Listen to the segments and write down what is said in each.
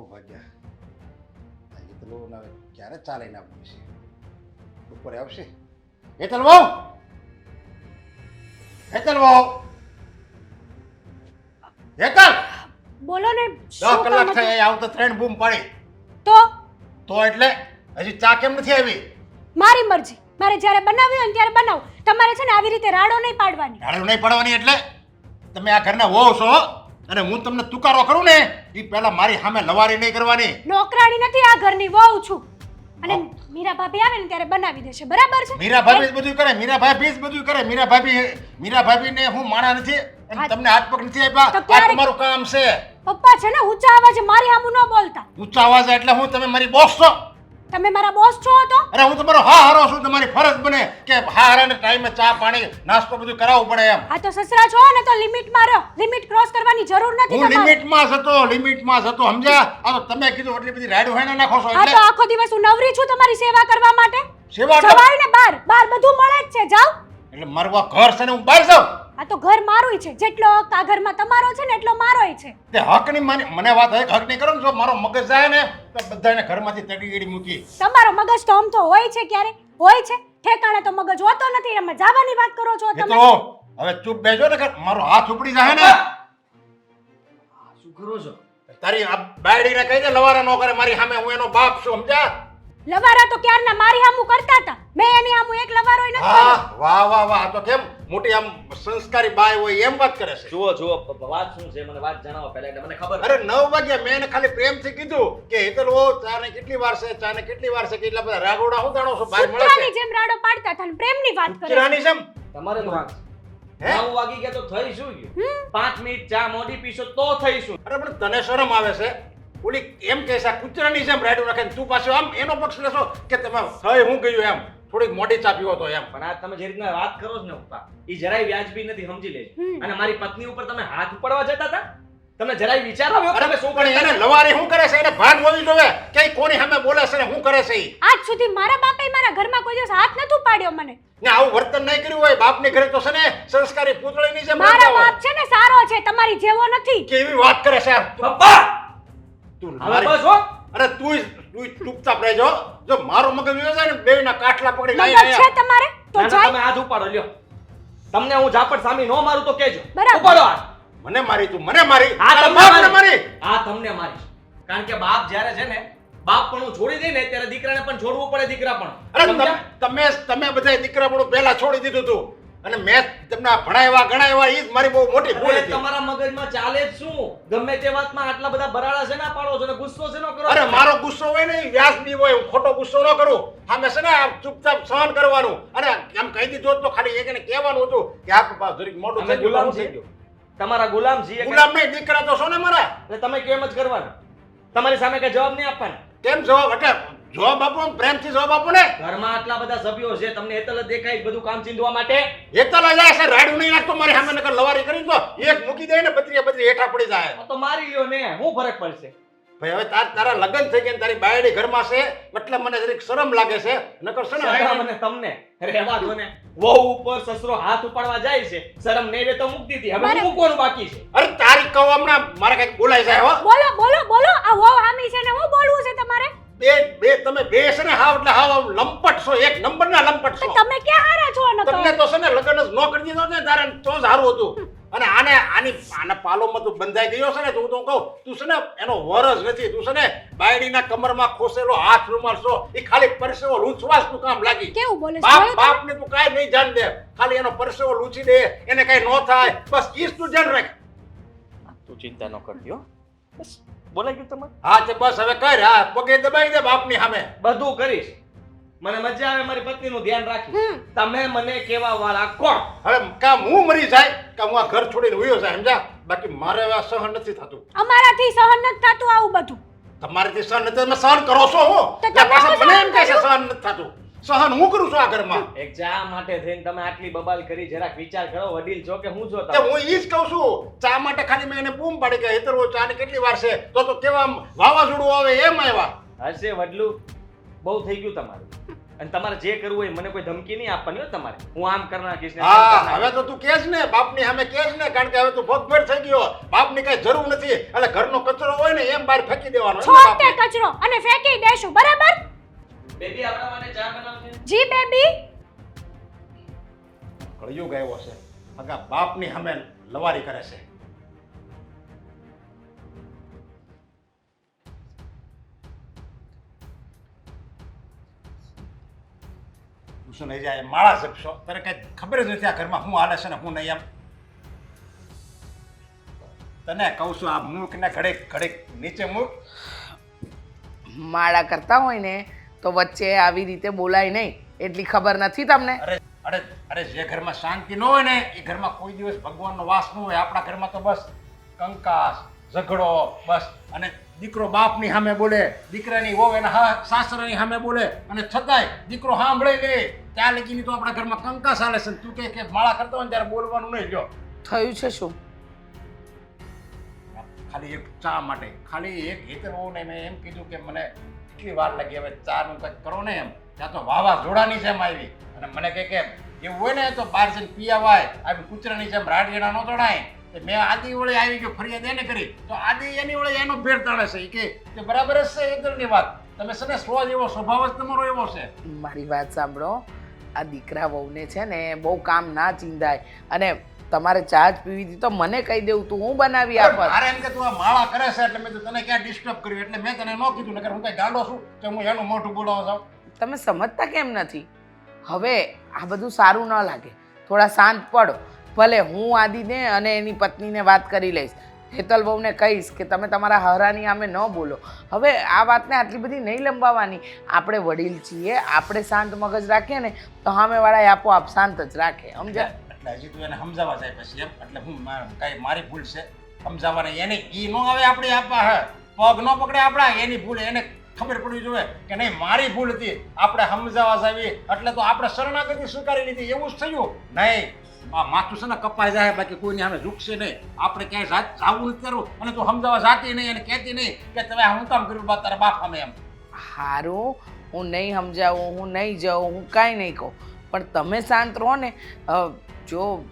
વાગ્યા હેતલ હવે ક્યારે ચાલીને આવવું છે બપોરે આવશે હેતલ વહુ હેતલ વહુ હેતલ બોલો ને 10 કલાક થઈ આવતો ટ્રેન બૂમ પડી તો એટલે હજી ચા કેમ નથી આવી મારી મરજી મારે જ્યારે બનાવી હોય ને ત્યારે બનાવું તમારે છે ને આવી રીતે રાડો નહીં પાડવાની રાડો નહીં પાડવાની એટલે તમે આ ઘરના વહુ છો અને હું તમને તુકારો કરું ને એ પહેલા મારી સામે લવારી નહીં કરવાની નોકરાણી નથી આ ઘરની વહુ છું અને મીરા ભાભી આવે ને ત્યારે બનાવી દેશે બરાબર છે મીરા ભાભી જ બધું કરે મીરા ભાભી જ બધું કરે મીરા ભાભીને હું માણા નથી અને તમને હાથ પગ નથી આપ્યા આ તમારું કામ છે પપ્પા છે ને ઊંચા અવાજે મારી સામુ ન બોલતા ઊંચા અવાજે એટલે હું તમે મારી બોસ છો તમે મારા બોસ છો તો અરે હું તમારો હા હારો છું તમારી ફરજ બને કે હા હારાને ટાઈમે ચા પાણી નાસ્તો બધું કરાવવું પડે એમ આ તો સસરા છો ને તો લિમિટમાં રહો લિમિટ ક્રોસ કરવાની જરૂર નથી હું તમારે લિમિટમાં જતો સમજ્યા આ તો તમે કીધું એટલી બધી રાડું હેને નાખો છો આ તો આખો દિવસ હું નવરી છું તમારી સેવા કરવા માટે સેવા જવાય ને બાર બધું મળે જ છે જાઓ એટલે મારું ઘર છે ને હું બહાર જાઉં આ તો ઘર મારું છે જેટલો હક આ ઘરમાં તમારો છે ને એટલો મારોય છે તે હકની મને વાત હક નહીં કરો ને જો મારો મગજ જાય ને તો બધાને ઘરમાંથી તડીગડી મૂકી તમારો મગજ તો આમ તો હોય છે ક્યારે હોય છે ઠેકાણે તો મગજ હોતો નથી તમે જવાની વાત કરો છો એ તમે તો હવે ચૂપ બેસો ને મારો હાથ ઉપડી જાય ને શું કરો છો તારી આ બાયડીને કહી દે લવારા નો કરે મારી સામે હું એનો બાપ છું સમજ્યા લવારા તો ક્યારના મારી સામું કરતા હતા મેં એની સામું એક લવારોય નથી કર્યો વાહ તો કેમ મોટી આમ સંસ્કારી બાઈ હોય એમ વાત કરે છે જુઓ વાત શું છે મને વાત જણાવો પહેલા એટલે મને ખબર અરે 9 વાગ્યા મેં એને ખાલી પ્રેમથી કીધું કે હેતલ ઓ ચાને કેટલી વાર છે કેટલા બધા રાગોડા હું જાણો છો બહાર મળે કૂતરાની છે જેમ રાડો પાડતા હતા ને પ્રેમની વાત કરે કૂતરાની જેમ તમારે તો વાત હે? 9 વાગી ગયા તો થઈ શું ગયું 5 મિનિટ ચા મોડી પીશો તો થઈશું અરે પણ તને શરમ આવે છે ઓલી એમ કહે છે કૂતરાની જેમ રાડું રાખે ને તું પાછો આમ એનો પક્ષ લેશો કે તમે થઈ હું ગયું એમ થોડીક મોટી ચા પીવો તો એમ પણ આ તમે જે રીતના વાત કરો છો ને પપ્પા ઈ જરાય વ્યાજબી નથી સમજી લેજો અને મારી પત્ની ઉપર તમે હાથ ઉપાડવા જતા હતા તમે જરાય વિચારો આવ્યો અરે તમે શું પણ કરતા એને લવારી શું કરે છે એને ભાન હોવી જોઈએ કે કોની સામે બોલે છે ને શું કરે છે ઈ આજ સુધી મારા બાપે મારા ઘરમાં કોઈ દિવસ હાથ નતું પાડ્યો મને ને આવું વર્તન નહીં કર્યું હોય બાપની ઘરે તો છે ને સંસ્કારી પૂતળીની જેમ મારા રહેતા હોય. બાપ છે ને સારો છે તમારી જેવો નથી કેવી વાત કરે છે પપ્પા તું હવે મારી- બસ હો અરે તું ચૂપચાપ રહેજો જો મારો મગજ વયો જાય ને બેયના કાટલા પકડી મગજ લાઈ છે તમારે તો ના, ના, જાય તમે હાથ ઉપાડો લ્યો તમને હું ઝાપટ સામી નો મારું તો કેજો બરાબર. ઉપાડો હાથ મને મારી તું મને મારી આ તારા તમને બાપને મારી મારી આ તમને મારી કારણ કે બાપ જ્યારે છે ને બાપ પણ હું છોડી દે ને ત્યારે દીકરાને પણ છોડવું પડે દીકરા અરે પણ સમજ્યા? તમે બધા દીકરા પણ પહેલા છોડી દીધું તું અને મેં તમને ભણાવ્યા ગણાવ્યા ઈ જ મારી બહુ મોટી ભૂલ અરે હતી તમારા મગજમાં ચાલે જ શું ગમે તે વાતમાં આટલા બધા બરાડા છે ના પાડો છો ને ગુસ્સો છે ન કરો અરે મારો ગુસ્સો હોય ને ઈ વ્યાજબી હોય હું ખોટો ગુસ્સો ન કરું સામે છે ને આમ ચૂપચાપ સહન કરવાનું અને એમ કહી દીધું હોત તો ખાલી એકને કહેવાનું હતું કે આ પપ્પા જરીક મોટું અમે થઈ ગુલામ ગયું છીએ. થઈ ગયું તમારા ગુલામ છીએ ગુલામ નહીં દીકરા તો છો ને મારા એટલે તમે કેમ જ કરવાનું તમારી સામે કઈ જવાબ નહીં આપવાનો કેમ જવાબ એટલે જવાબ આપો પ્રેમથી જવાબ આપો ને ઘરમાં આટલા બધા સભ્યો છે તમને એટલ જ દેખાય બધું કામ ચીંધવા માટે એકલા જાય છે રાડું નહીં નાખતો મારી સામે નકર લવારી કરી તો એક મૂકી દે ને બત્રી હેઠા પડી જાય આ તો મારી લ્યો ને હું ફરક પડશે ભાઈ હવે તારા લગ્ન થઈ ગયા ને તારી બાયડી ઘરમાં છે એટલે મને જરીક શરમ લાગે છે નકર છે શરમ ને અને તમને રહેવા દો ને વહુ ઉપર સસરો હાથ ઉપાડવા જાય છે શરમ નહીં રે તો મૂકી દીધી હવે હું મૂકવાનું બાકી છે અરે તારી કહો હમણાં મારે કઈક બોલાઈ જાય હો બોલો આ વહુ હામી છે ને હું બોલવું છે તમારે તમે બે છે ને હાવ એટલે હાવ લંપટ છો એક નંબરના લંપટ છો તમે ક્યાં હારા છો ન તમને તો છે ને લગ્ન જ ન કરી દીધો ને તારે તો જ હારું હતું અને આના પાલોમાં તું બંધાઈ ગયો છે ને તો હું તો કહું તું છે ને એનો વરસ નથી તું છે ને બાયડીના કમરમાં ખોસેલો હાથ રૂમાલ છો એ ખાલી પરસેવો લૂછવાસ તું કામ લાગી કેવું બોલે છે બાપને તું કાંઈ નહીં જાણ દે ખાલી એનો પરસેવો લૂછી દે એને કાંઈ ન થાય બસ ઈ જ તું જાણ રાખ તું ચિંતા ન કરતી હો બસ બોલાઈ ગયું તમારે હા તે બસ હવે કર હા પગે દબાઈ દે બાપની સામે બધું કરીશ મને મજા આવે મારી પત્નીનું ધ્યાન રાખી તમે મને કેવા વાળા કોણ હવે કામ હું મરી જાય કે હું આ ઘર છોડીને વયો જાય સમજા બાકી મારે હવે આ સહન નથી થતું અમારાથી સહન નથી થતું આવું બધું તમારાથી સહન નથી તમે સહન કરો છો હું તો એટલે તમે પાછા શું મને એમ કહે છે સહન સહન નથી થતું સહન હું કરું છું આ ઘરમાં એક ચા માટે થઈને તમે આટલી બબાલ કરી જરાક વિચાર કરો વડીલ છો કે હું છો તે હું ઈ જ કહું છું ચા માટે ખાલી મેં એને બૂમ પાડી કે હેતરવો ચા ને કેટલી વાર છે તો કેવા આમ વાવાઝોડું આવે એમ આવ્યા હશે વડલું બહુ થઈ ગયું તમારું અને તમારે જે કરવું હોય મને કોઈ ધમકી નહીં આપવાની હો તમારે. હું આમ કરી નાખીશ ને તેમ કરી હા નાખીશ. હવે તો તું કેસ ને બાપની સામે કેસ ને, કારણ કે હવે તું પગભેર થઈ ગયો. બાપની કઈ જરૂર નથી, એટલે ઘરનો કચરો હોય ને એમ બહાર ફેંકી દેવાનો એમ ને છોડ બાપને. તે કચરો અને ફેંકી દેશું, બરાબર? બેબી આપણા માટે ચા બનાવશે? જી બેબી. કળિયુગ આવ્યો છે, હગા બાપની સામે લવારી કરે છે. તું શું નહીં જાય માળા જપશો, તને કઈ ખબર જ નથી આ ઘરમાં શું હાલે છે ને શું નહીં એમ. તને કહું છું આ મૂક ને ઘડીક ઘડીક નીચે મૂક. માળા કરતા હોય ને તો વચ્ચે આવી રીતે બોલાય નહીં, એટલી ખબર નથી તમને? અરે અરે અરે જે ઘરમાં શાંતિ ન હોય ને એ ઘરમાં કોઈ દિવસ ભગવાનનો વાસ ન હોય. આપણા ઘરમાં તો બસ કંકાસ, ઝઘડો બસ. અને દીકરો બાપની સામે બોલે, દીકરાની વહુ એના સાસરાની સામે બોલે, અને છતાંય દીકરો સાંભળી લે ત્યાં લગીની તો આપણા ઘરમાં કંકાસ હાલે છે. તું કે માળા કરતો હોય ને ત્યારે બોલવાનું નહીં. જો થયું છે શું? ખાલી એક ચા માટે, ખાલી એક હેતરવોને મેં એમ કીધું કે મને કેટલી વાર લાગી, હવે ચાનું કંઈક કરો ને એમ. ત્યાં તો વાવાઝોડાની જેમ આવી અને મને કહે કે એવું હોય ને તો બહાર જઈને પી આવાય, આવી કૂતરાની જેમ રાડિયાના ન તોડાય. મેં આદિ વળે આવી ગયો, ફરિયાદ એને કરી તો આદિ એની વળે એનો ભેર તાણે છે. કે બરાબર જ છે હેતરની વાત. તમે છે ને સ્વ જેવો સ્વભાવ જ તમારો એવો છે. મારી વાત સાંભળો, આ દીકરા વહુને છે ને બહુ કામ ના ચીંધાય, અને તમારે ચા જ પીવી હતી તો મને કહી દેવું, તું હું બનાવી આપત. મારે એમ કે તું આ માળા કરે છે એટલે મેં તો તને ક્યાં ડિસ્ટર્બ કર્યું, એટલે મેં તને ન કીધું. નકર હું કઈ ગાંડો છું કે હું એનું મોઢું બોલાવવા જાઉં. તમે સમજતા કેમ નથી? હવે આ બધું સારું ન લાગે, થોડા શાંત પડો. ભલે હું આદિને અને એની પત્નીને વાત કરી લઈશ, હેતલ બહુને કહીશ કે તમે તમારા હરાની સામે ન બોલો. હવે આ વાતને આટલી બધી નહીં લંબાવવાની. આપણે વડીલ છીએ, આપણે શાંત મગજ રાખીએ ને તો સામેવાળા આપોઆપ શાંત જ રાખે, સમજ્યા? એટલે હજી તું એને સમજાવવા જાય પછી એમ. એટલે હું કઈ મારી ભૂલ છે સમજાવવાની, એને ઈ ન આવે આપણી આપવા હે પગ ન પકડે આપણા, એની ભૂલ એને ખબર પડવી જોઈએ કે નહીં મારી ભૂલ હતી, આપણે સમજાવવા જાવી એટલે તો આપણે શરણાગતિ સ્વીકારી લીધી. એવું જ થયું નહીં. આ માથું છે ને કપાઈ જાય, બાકી કોઈની સામે ઝૂકશે નહીં. આપણે ક્યાંય જાવું નથી કરવું, અને તું સમજાવવા જાતી નહીં અને કહેતી નહીં કે તમે હું કામ કર્યું બા તારા બાપ સામે એમ. સારું, હું નહીં સમજાવું, હું નહીં જાઉં, હું કાંઈ નહીં કહું, પણ તમે શાંત રહો ને. જો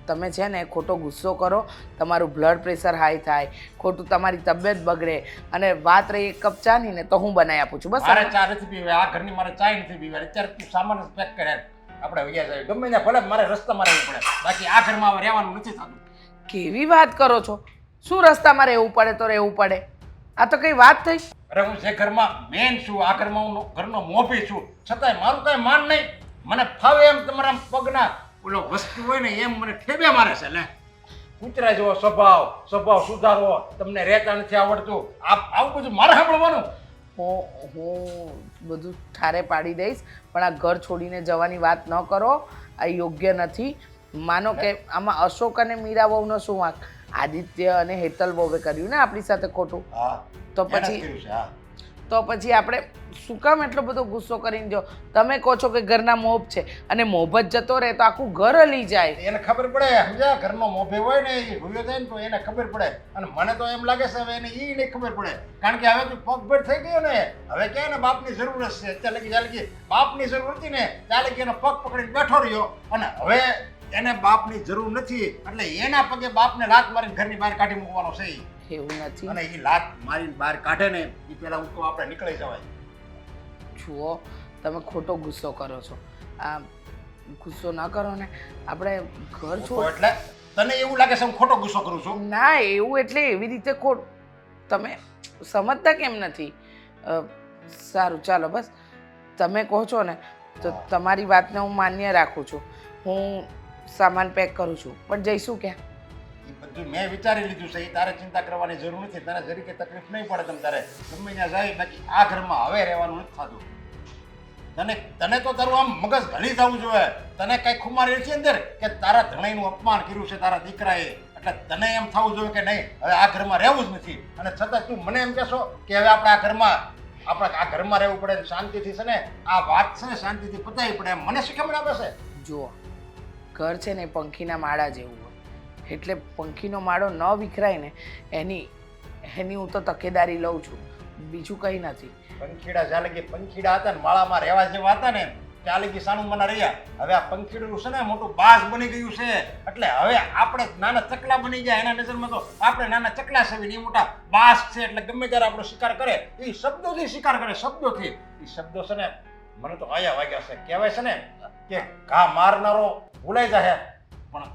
તમે છે ને ખોટો ગુસ્સો કરો, તમારું બ્લડ પ્રેશર હાઈ થાય, ખોટું તમારી તબિયત બગડે, અને વાત રહી એક કપ ચાની ને તો હું બનાવી આપું છું. બસ મારે ચા નથી પીવી, આ ઘરની મારે ચા નથી પીવી. અત્યારે તું સામાન પેક કરે, આપણે વૈયા જાય ગમે ત્યાં, ભલે મારે રસ્તામાં રહેવું પડે, બાકી આ ઘરમાં હવે રહેવાનું નથી થતું. કેવી વાત કરો છો? શું રસ્તામાં રહેવું પડે તો રહેવું પડે? આ તો કઈ વાત થઈ? અરે હું જે ઘરમાં મેન છું, આ ઘરમાં હું ઘરનો મોભી છું, છતાંય મારું કઈ માન નહીં. મને ફાવે એમ તમારા પગના ઓલો વસ્તુ હોય ને એમ મને ઠેબે મારે છે. લે કૂતરા જેવો સ્વભાવ સુધારો, તમને રહેતા નથી આવડતું, આવું બધું મારે સાંભળવાનું. હું બધું ઠારે પાડી દઈશ, પણ આ ઘર છોડીને જવાની વાત ન કરો, આ યોગ્ય નથી. માનો કે આમાં અશોક અને મીરા વહુનો શું વાંક? આદિત્ય અને હેતલ વહુએ કર્યું ને આપણી સાથે ખોટું. હા તો પછી આપણે શું કામ એટલો બધો ગુસ્સો કરીને? જો તમે કહો છો કે ઘરના મોભ છે, અને મોભ જ જતો રહે તો આખું ઘર હલી જાય. એને ખબર પડે, સમજ્યા? ઘરનો મોભે હોય ને એ ભૂલ્યો જાય ને તો એને ખબર પડે. અને મને તો એમ લાગે છે હવે એને ઈ નહીં ખબર પડે, કારણ કે હવે તું પગભેર થઈ ગયો ને. હવે ક્યાં ને બાપની જરૂર છે. અત્યારે લગી જ્યાં લગી બાપની જરૂર હતી ને ત્યાં લગી એનો પગ પકડીને બેઠો રહ્યો, અને હવે એને બાપની જરૂર નથી એટલે એના પગે બાપને લાત મારીને ઘરની બહાર કાઢી મૂકવાનો છે. એવું નથી. અને એ લાત મારીને બહાર કાઢે ને એ પહેલા હું તો આપણે નીકળી જવાય. જુઓ, તમે ખોટો ગુસ્સો કરો છો. આ ગુસ્સો ન કરો ને, આપણે ઘર છોડ. એટલે તને એવું લાગે છે હું ખોટો ગુસ્સો કરું છું? ના, એવું એટલે એવી રીતે તમે સમજતા કેમ નથી? સારું, ચાલો બસ તમે કહો છો ને તો તમારી વાતને હું માન્ય રાખું છું. હું સામાન પેક કરું છું, પણ જઈશું ક્યાં? એ બધું મેં વિચારી લીધું છે. એ તારે ચિંતા કરવાની જરૂર નથી. તને જરીકે તકલીફ નહીં પડે. તમે તારે ગમે ત્યાં જાય, બાકી આ ઘરમાં હવે રહેવાનું નથી થતું. તને તો તારું આમ મગજ ઘલી જવું જોઈએ. તને કઈ ખુમારી નથી અંદર કે તારા ધણાઈનું અપમાન કર્યું છે તારા દીકરાએ, એટલે તને એમ થવું જોઈએ કે નહીં હવે આ ઘરમાં રહેવું જ નથી. અને છતાં તું મને એમ કહેશો કે હવે આપણે આ ઘરમાં રહેવું પડે, શાંતિથી છે ને આ વાત છે ને શાંતિથી પતાવી પડે, એમ મને શીખમણ આપે છે. જુઓ, ઘર છે ને પંખીના માળા જેવું હોય, એટલે પંખીનો માળો ન વિખરાય ને એની હું તો તકેદારી લઉં છું. બીજું કંઈ નથી. પંખીડા જ્યાં લગી પંખીડા હતા ને માળામાં રહેવા જેવા હતા ને ત્યાં લગી સાનું મના રહ્યા. હવે આ પંખીડું છે ને મોટું બાજ બની ગયું છે. એટલે હવે આપણે નાના ચકલા બની ગયા. એના નજરમાં તો આપણે નાના ચકલા છે એ મોટા બાજ છે. એટલે ગમે ત્યારે આપણો શિકાર કરે એ શબ્દોથી શિકાર કરે, શબ્દોથી. એ શબ્દો છે ને મને તો આયા વાગ્યા છે. કહેવાય છે ને કે ઘા મારનારો ભૂલાઈ જાય પણ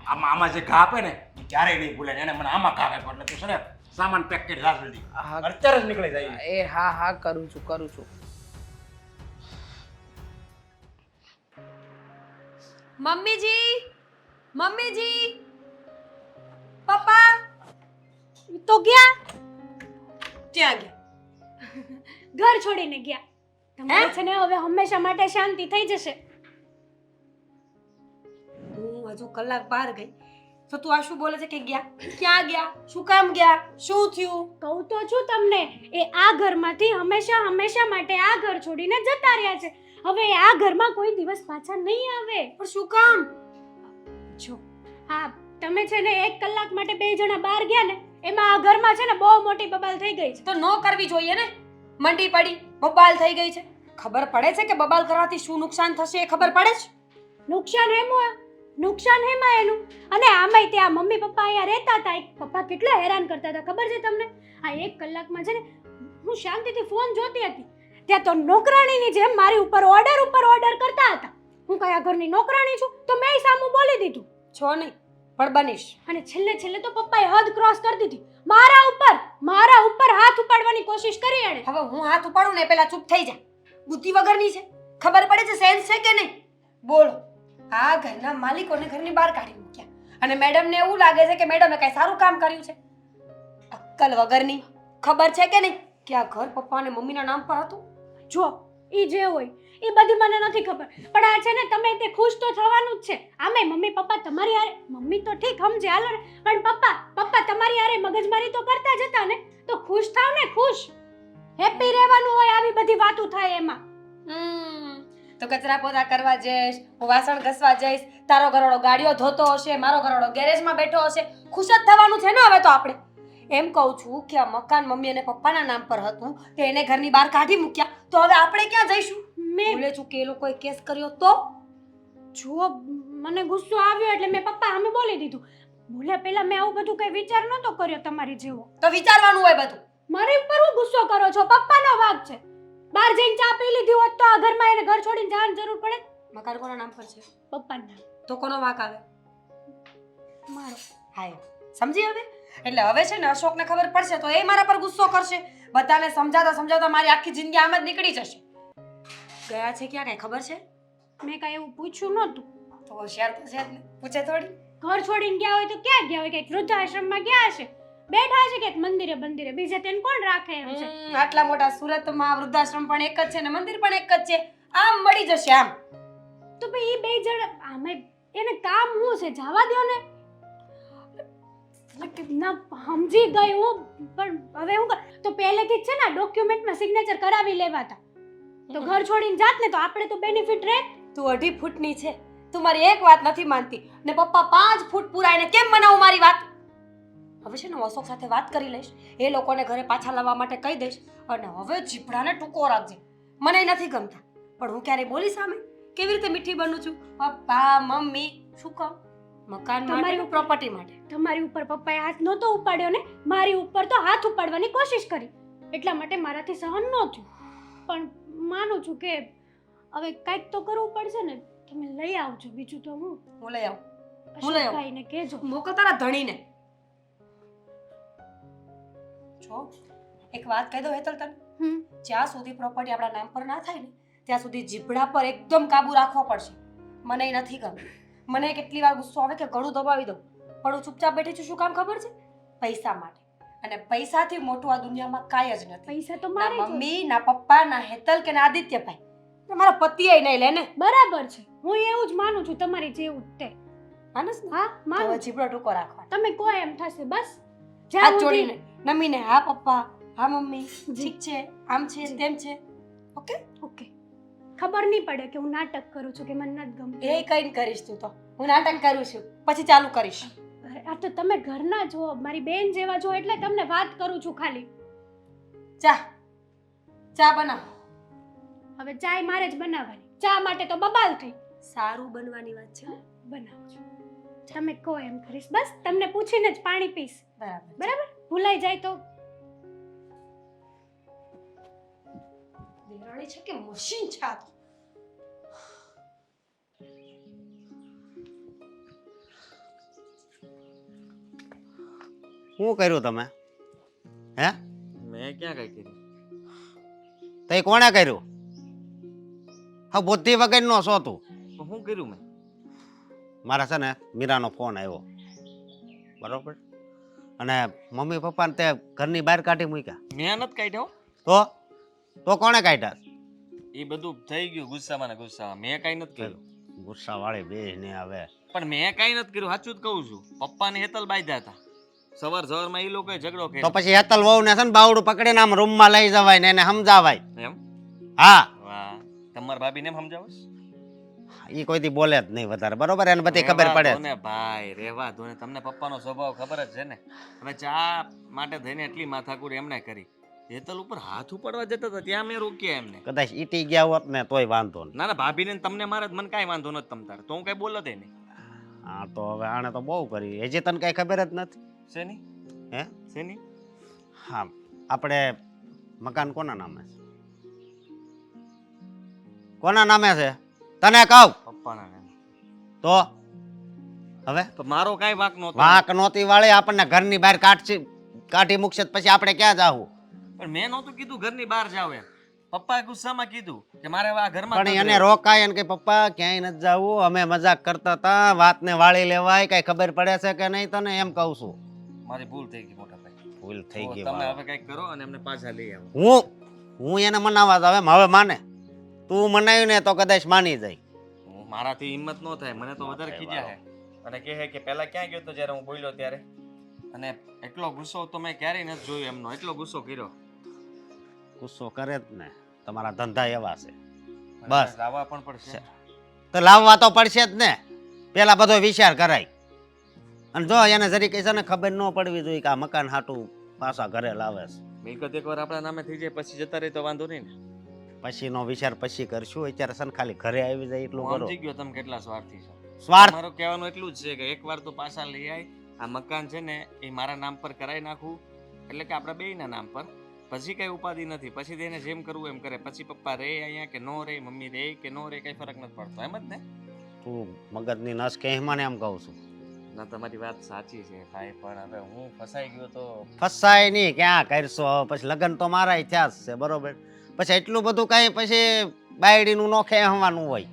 આમાં જે ઘા આપે ને એ ક્યારેય નહીં ભૂલે. એને મને આમાં ઘા આપ્યો એટલે તું છે ને સામાન પેક કરી જા જલ્દી. હા. અત્યારે જ નીકળી જાય. એ હા કરું છું. મમ્મીજી પપ્પા તો ગયા ક્યાં ગયા? ઘર છોડીને ગયા. તમારે છે ને હવે હંમેશા માટે શાંતિ થઈ જશે. હું હજુ કલાક બહાર ગઈ તો તું આ શું બોલે છે કે ગયા? ક્યાં ગયા? શું કામ ગયા? શું થયું? કહું તો છું તમને, એ આ ઘરમાંથી હંમેશા માટે આ ઘર છોડીને જતા રહ્યા છે. હવે એ આ ઘરમાં કોઈ દિવસ પાછા નહીં આવે. પણ શું કામ? જો હા, તમે છે ને 1 કલાક માટે 2 જણા બહાર ગયા ને એમાં આ ઘરમાં છે ને બહુ મોટી બબાલ થઈ ગઈ છે. તો ન કરવી જોઈએ ને. મંડી પડી, બબાલ થઈ ગઈ છે. ખબર પડે છે કે બબાલ કરવાથી શું નુકસાન થશે એ ખબર પડે છે? નુકસાન હેમાં એનું. અને આમાંય ત્યાં મમ્મી પપ્પા અહીંયા રહેતા હતા. પપ્પા કેટલા હેરાન કરતા હતા ખબર છે તમને? આ 1 કલાકમાં છે ને હું શાંતિથી ફોન જોતી હતી ત્યાં તો નોકરાણીની જેમ મારી ઉપર ઓર્ડર કરતા હતા. હું કયા ઘરની નોકરાણી છું તો મેં સામું બોલી દીધું. છો નહીં પણ બનીશ. અને છેલ્લે તો પપ્પાએ હદ ક્રોસ કરી દીધી. મારા ઉપર હાથ ઉપાડવાની કોશિશ કરી એણે. હવે હું હાથ ઉપાડું ને પેલા ચૂપ થઈ જા. બુદ્ધિ વગરની છે. ખબર પડે છે સેન્સ છે કે નહીં? બોલો. આ ઘરના માલિકોને ઘરની બહાર કાઢી મૂક્યા અને મેડમને એવું લાગે છે કે મેડમે કઈ સારું કામ કર્યું છે. અક્કલ વગરની. ખબર છે કે નહીં કે આ ઘર પપ્પા અને મમ્મીના નામ પર હતું? જો ઈ જે હોય એ બધી મને નથી ખબર, પણ આ છે ને તમે તે ખુશ તો થવાનું જ છે. આમે મમ્મી પપ્પા તમારી હારે, મમ્મી તો ઠીક સમજે હાલો ને, પણ પપ્પા તમારી હારે મગજમારી તો કરતા જ હતા ને, તો ખુશ થાવ ને, ખુશ હેપી રહેવાનું હોય. આવી બધી વાતો થાય એમાં. તો કચરા પોતા કરવા જઈશ, હું વાસણ ઘસવા જઈશ, તારો ઘરવાળો ગાડીઓ ધોતો હશે, મારો ઘરવાળો ગેરેજમાં બેઠો હશે. ખુશ જ થવાનું છે ને હવે તો આપણે. એમ કહું છું કે આ મકાન મમ્મી અને પપ્પાના નામ પર હતું તો એને ઘરની બહાર કાઢી મૂક્યા, તો હવે આપણે ક્યાં જઈશું? ભૂલે છું કે એ લોકોએ કેસ કર્યો તો? જો મને ગુસ્સો આવ્યો એટલે મેં પપ્પા સામે બોલી દીધું. ભૂલે પહેલા મેં આવું બધું કઈ વિચાર નહોતો કર્યો તમારી જેવો. તો વિચારવાનું હોય બધું. મારી ઉપર હું ગુસ્સો કરો છો? પપ્પાનો વાંક છે. બહાર જઈને ચા પી લીધી હોત તો આ ઘરમાં એને ઘર છોડીને જવાની જરૂર પડે? મકાન કોના નામ પર છે? પપ્પાના. તો કોનો વાંક આવે? મારો. હાય સમજી હવે? એટલે હવે છે ને અશોકને ખબર પડશે તો એ મારા પર ગુસ્સો કરશે. બધાને સમજાવતા મારી આખી જિંદગી આમ જ નીકળી જશે. ગયા છે ક્યાં કઈ ખબર છે? મેં કઈ એવું પૂછ્યું નહોતું. તો હોશિયાર તો છે જ ને, પૂછે થોડી. ઘર છોડીને ગયા હોય તો ક્યાં ગયા હોય? કઈક વૃદ્ધાશ્રમમાં ગયા હશે, બેઠા છે કે મંદિરે બીજે તેને કોણ રાખે એમ છે? આટલા મોટા સુરતમાં વૃદ્ધાશ્રમ પણ એક જ છે ને મંદિર પણ એક જ છે. આમ મળી જશે આમ. તો ભાઈ એ 2 જણ આમે એને કામ શું છે? જવા દો ને. ના સમજી ગઈ હું, પણ હવે હું તો પહેલેથી જ છે ને ડોક્યુમેન્ટમાં સિગ્નેચર કરાવી લેવાતા તો ઘર છોડીને જાત ને તો આપણે તો બેનિફિટ રહે. તું 2.5 ફૂટની છે, તું મારી એક વાત નથી માનતી ને પપ્પા 5 ફૂટ પૂરા એને કેમ મનાવું મારી વાત? હવે છે ને હું અશોક સાથે વાત કરી લઈશ, એ લોકોને ઘરે પાછા લાવવા માટે કહી દઈશ અને હવે જીભડાને ટૂંકો રાખજે. મને નથી ગમતા પણ હું ક્યારે બોલી સામે કેવી રીતે મીઠી બનું છું? પપ્પા મમ્મી શું કહું? મકાન માટે, પ્રોપર્ટી માટે. તમારી ઉપર પપ્પાએ હાથ નહોતો ઉપાડ્યો ને, મારી ઉપર તો હાથ ઉપાડવાની કોશિશ કરી, એટલા માટે મારાથી સહન ન થયું. પણ માનું છું કે હવે કંઈક તો કરવું પડશે ને. તમે લઈ આવજો, બીજું તો હું લઈ આવું. અશોકભાઈને કહેજો. મોકો તારા ધણીને. જો એક વાત કહી દો હેતલ તને, જ્યાં સુધી પ્રોપર્ટી આપણા નામ પર ના થાય ને ત્યાં સુધી જીભડા પર એકદમ કાબુ રાખવો પડશે. મને નથી ગમતું. મને કેટલી વાર ગુસ્સો આવે કે ગળું દબાવી દઉં, પણ હું ચૂપચાપ બેઠી છું. શું કામ ખબર છે? પૈસા માટે. અને પૈસાથી મોટું આ દુનિયામાં કાંઈ જ નથી. પૈસા તો ના મારે મમ્મી, ના પપ્પા, ના હેતલ કે ના આદિત્યભાઈ, મારા પતિએ નહીં લે ને. બરાબર છે, હું એવું જ માનું છું તમારી જેવું જ તે. માનસ ને? હા માનું. જીભડો ટૂંકો રાખવાનો. તમે કહો એમ થશે બસ. હાથ જોડીને નમીને હા પપ્પા, હા મમ્મી, ઠીક છે, આમ છે, તેમ છે. Okay okay. ખબર નહીં પડે કે હું નાટક કરું છું કે મને નથી ગમતું. એ કઈ કરીશ તું તો. હું નાટક કરું છું પછી ચાલુ કરીશ. આ તો તમે ઘરના છો, મારી બેન જેવા છો એટલે તમને વાત કરું છું ખાલી. ચા ચા બનાવો. હવે ચાય મારે જ બનાવવાની. ચા માટે તો બબાલ થઈ. સારું બનવાની વાત છે. બનાવું છું. તમે કહો એમ કરીશ. બસ તમને પૂછીને જ પાણી પીશ. બરાબર બરાબર? ભૂલાઈ જાય તો દેરાણી છે કે મશીન છે આ તો. શું કર્યું તમે? હે? મેં ક્યાં કઈ કર્યું? તે કોણે કર્યું? હા, બુદ્ધિ વગરનો છો તું. તો શું કર્યું મેં? મારા છે ને મીરાનો ફોન આવ્યો, બરોબર, અને મમ્મી પપ્પાને તે ઘરની બહાર કાઢી મૂક્યા. મેં નથી કાઢ્યો. તો કોણે કાઢ્યા? એ બધું થઈ ગયું ગુસ્સામાં ને ગુસ્સામાં. મેં કઈ નથી કર્યું. ગુસ્સા વાળી બે ને આવે. પણ મેં કઈ નથી કર્યું. સાચું જ કહું છું. પપ્પા ને હેતલ બાંધ્યા હતા. સવારમાં એ લોકોએ ઝઘડો તો કર્યો. પછી હેતલ વહુ ને છે ને બાવડું પકડીને આમ રૂમમાં લઈ જવાય ને એને સમજાવાય. એમ? હા, વાહ, તમારા ભાભીને એમ સમજાવસ? ઈ કોઈથી બોલે જ નહીં વધારે, બરોબર, એને બધી ખબર પડે. રહેવા દો ને ભાઈ, રહેવા દો ને. તમને પપ્પાનો સ્વભાવ ખબર જ છે ને. હવે ચા માટે થઈને એટલી માથાકૂટ એમને કરી. હેતલ ઉપર હાથ ઉપાડવા જતા હતા ત્યાં મેં રોક્યા એમને. કદાચ ઈટી ગયા હોત ને તોય વાંધો નહીં. ના ના, ભાભીને ને તમને મારે મને કાંઈ વાંધો નથી તમ તારે. તો હું કઈ બોલત નહીં. હા, તો હવે આણે તો બહુ કરી. હજી તને કઈ ખબર જ નથી. શેની? હે? શેની? હા, આપણે મકાન કોના નામે છે? કોના નામે છે તને કહું? પપ્પાના નામે. તો હવે તો મારો કાંઈ વાંક નહોતો. વાંક નહોતી વાળી, આપણને ઘરની બહાર કાઢી મૂકશે તો પછી આપણે ક્યાં જાવું? પણ મેં નહોતું કીધું ઘરની બહાર જાવ એમ. પપ્પાએ ગુસ્સામાં કીધું કે મારે આ ઘરમાં પણ નથી એને રહેવું. રોકાય ને કે પપ્પા ક્યાંય નથી જાવું, અમે મજાક કરતા હતા, વાતને વાળી લેવાય, કઈ ખબર પડે છે કે નહીં તને, એમ કહું છું. મારી ભૂલ થઈ ગઈ મોટા ભાઈ. ભૂલ થઈ તો ગઈ. તમે હવે કંઈક કરો અને એમને પાછા લઈ આવો. હું એને મનાવા જાવ એમ, હવે માને તું મનાવ્યું ને તો કદાચ માની જાય. મારાથી હિંમત ન થાય. મને તો વધારે ખીજ્યા છે અને કહે કે પહેલા ક્યાં ગયો તો જ્યારે હું બોલ્યો ત્યારે. અને એટલો ગુસ્સો તો મેં ક્યારેય નથી જોયો એમનો. એટલો ગુસ્સો કર્યો. ગુસ્સો કરે જ ને, તમારા ધંધા એવા છે. અને બસ. લાવવા પણ પડશે. તો લાવવા તો પડશે જ ને, પેલા બધો વિચાર કરાય. અને જો એને જરી કઈ છે ને ખબર ન પડવી જોઈએ કે આ મકાન હાટું પાછા ઘરે લાવે છે. મિલકત એકવાર આપણા નામે થઈ જાય પછી જતા રહે તો વાંધો નહીં ને. પછીનો વિચાર પછી કરશું, અત્યારે છે ને ખાલી ઘરે આવી જાય એટલું હું કરો. સમજી ગયો તમે કેટલા સ્વાર્થી છો. સ્વાર્થ મારું કહેવાનું એટલું જ છે કે એકવાર તો પાછા લઈ આય. આ મકાન છે ને એ મારા નામ પર કરાવી નાખું, એટલે કે આપણા બેયના નામ પર. પછી કઈ ઉપાધિ નથી. પછી તેને જેમ કરવું એમ કરે. પછી પપ્પા રે અહીંયા કે નો રે, મમ્મી રે કે નો રે, કઈ ફરક નથી પડતો. એમ જ ને? તું મગજની નસ કે મને એમ કહું છું. ના, તમારી વાત સાચી છે ભાઈ, પણ હવે હું ફસાઈ ગયો તો ફસાય નહીં, ક્યાં કરશો હવે? પછી લગ્ન તો મારા થયા જ છે, બરોબર. પછી એટલું બધું કઈ પછી બાયડીનું નોખે હવાનું હોય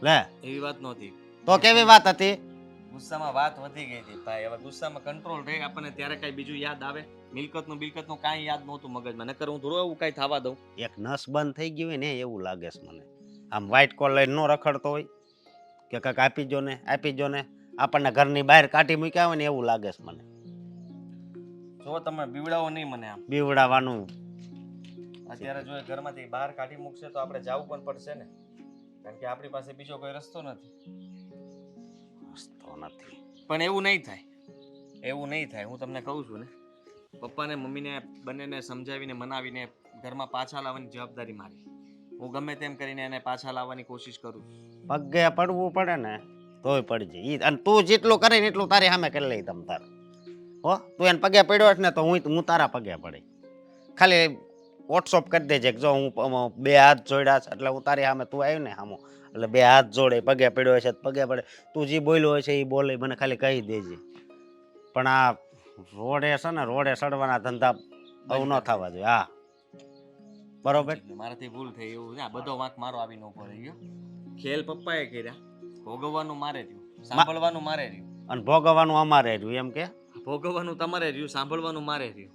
લે? એવી વાત નહોતી. તો કેવી વાત હતી? ગુસ્સામાં વાત વધી ગઈ હતી ભાઈ. હવે ગુસ્સામાં કંટ્રોલ રહે આપણને ત્યારે કઈ બીજું યાદ આવે. બિલકતનું કાંઈ યાદ નહોતું મગજમાં. નકર હું થોડું એવું કાંઈ થવા દઉં. એક નસ બંધ થઈ ગઈ હોય ને એવું લાગે છે મને. આમ વ્હાઈટ કોલ લઈને નો રખડતો હોય કે કાંઈક આપી જો ને આપણને ઘરની બહાર કાઢી મૂક્યા હોય ને એવું લાગે છે મને. જો તમે બીવડાવો નહીં મને આમ. બીવડાવવાનું અત્યારે જો એ ઘરમાંથી બહાર કાઢી મૂકશે તો આપણે જવું પણ પડશે ને, કારણ કે આપણી પાસે બીજો કોઈ રસ્તો નથી. રસ્તો નથી. પણ એવું નહીં થાય. એવું નહીં થાય. હું તમને કહું છું ને, પપ્પાને મમ્મીને બંનેને સમજાવીને મનાવીને ઘરમાં પાછા લાવવાની જવાબદારી મારી. હું ગમે તેમ કરીને એને પાછા લાવવાની કોશિશ કરું છું. પગે પડવું પડે ને તોય પડજે. ઈ અને તું જેટલું કરે ને એટલું તારી સામે કરી લઈ તમ તાર. હો, તું એને પગે પડ્યો ને તો હું તારા પગે પડે. ખાલી વોટ્સઅપ કરી દેજે કે જો હું બે હાથ જોડ્યા છે એટલે હું તારી સામે, તું આવ્યું ને સામો એટલે બે હાથ જોડે, પગે પડ્યો છે પગે પડે, તું જે બોલ્યો હોય છે એ બોલે મને ખાલી કહી દેજે. પણ આ રોડે છે ને, રોડે સડવાના ધંધા આવું ન થવા જોઈએ. હા, બરોબર. મારાથી ભૂલ થઈ. એવું ને, આ બધો વાંક મારો આવીને ઉભો રહી ગયો. ખેલ પપ્પાએ કર્યા, ભોગવવાનું મારે રહ્યું, સાંભળવાનું મારે રહ્યું. અને ભોગવવાનું અમારે રહ્યું એમ કે? ભોગવવાનું તમારે રહ્યું, સાંભળવાનું મારે રહ્યું.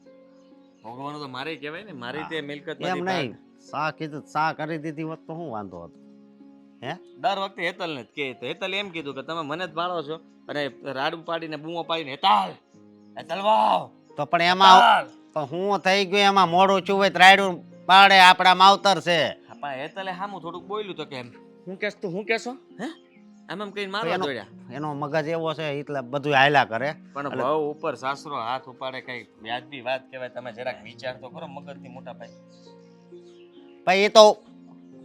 ભોગવવાનું તો મારે કહેવાય ને. મારી તે મિલકત એમ નહીં, સા કીધું, સા કરી દીધી હોત તો શું વાંધો હતો? હે, દર વખતે હેતલ ને જ કહે. તો હેતલ એમ કીધું કે તમે મને જ ભાળો છો, અને રાડું પાડીને બૂમો પાડીને હેતલ હેતલ વાવ. તો પણ એમાં હું થઈ ગયું, એમાં મોડું છું હોય રાયડું પાડે, આપડા માવતર છે. પણ હેતલે હામું થોડુંક બોલ્યું તો કે હું કેસ તું હું કેસો હે એમ કઈ મારવા એનો- દોડ્યા. એનો મગજ એવો છે એટલે બધું હાલ્યા કરે. પણ એટલે- બહુ ઉપર સાસરો હાથ ઉપાડે કઈ વ્યાજબી વાત કહેવાય. તમે જરાક વિચાર તો કરો મગજથી મોટા ભાઈ. ભાઈ એ તો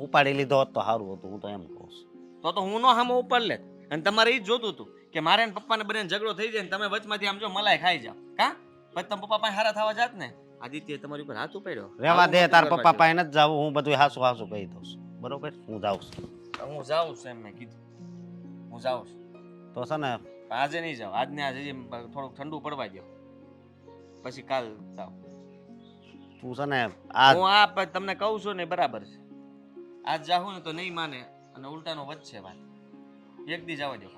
ઉપાડી લીધો હોત તો સારું હતું, હું તો એમ કહું છું. તો હું નો હામો ઉપર લે. અને તમારે ઈ જ જોતું હતું કે મારે ને પપ્પાને બંને ઝઘડો થઈ જાય ને તમે વચમાંથી આમ જો મલાઈ ખાઈ જાવ. કા પછી તમે પપ્પા પાસે હારા થવા જાત ને. આદિત્ય તમારી ઉપર હાથ ઉપાડ્યો. રહેવા દે, આવું તાર નહોતું પપ્પા કરવા પાસે નથી જાવું, હું બધું હાસુ હાસુ કહી દઉં છું. બરોબર, હું જાઉં છું. જેવું. હું જાઉં છું એમ મેં કીધું. હું જાઉં છું. તો છે ને પણ આજે નહીં જાઉં. આજને આજે થોડુંક ઠંડુ પડવા દો. પછી કાલ જાઉં. તું છે ને આ હું આ તમને કહું છું ને બરાબર છે. આજ જાઉં ને તો નહીં માને અને ઉલટાનો વધશે વાત. એક દી જવા દો.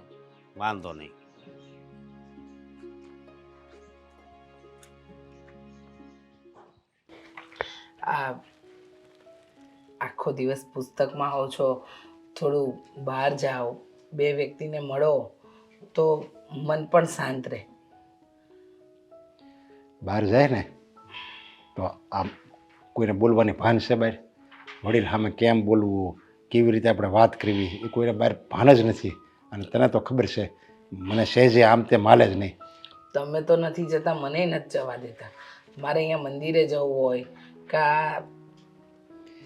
વાંધો નહીં. આ આખો દિવસ પુસ્તકમાં હો છો, થોડું બહાર જાઓ, બે વ્યક્તિને મળો તો મન પણ શાંત રહે. બહાર જાય ને તો આમ કોઈને બોલવાની ભાન છે બહાર, વડીલ સામે કેમ બોલવું, કેવી રીતે આપણે વાત કરવી, એ કોઈને બહાર ભાન જ નથી. અને તને તો ખબર છે મને સહેજે આમ તેમ હાલે જ નહીં. તમે તો નથી જતા, મને નથી જવા દેતા. મારે અહીંયા મંદિરે જવું હોય કે આ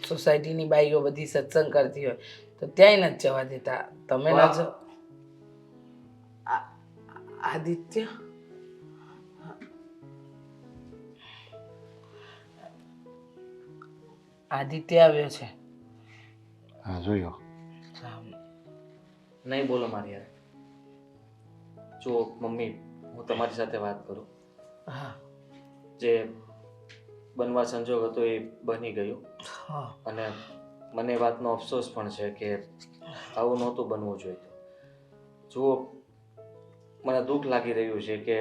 સોસાયટીની બાઈઓ બધી સત્સંગ કરતી હોય તો ત્યાંય નથી જવા દેતા. તમે ન જ આદિત્ય આદિત્ય આવ્યો છે. હા જોયો. નહીં બોલો મારી યાર. જો મમ્મી, હું તમારી સાથે વાત કરું. હા જે બનવા સંજોગ હતો એ બની ગયો. હા અને મને એ વાતનો અફસોસ પણ છે કે આવું નહોતું બનવું જોઈએ. જુઓ, મને દુઃખ લાગી રહ્યું છે કે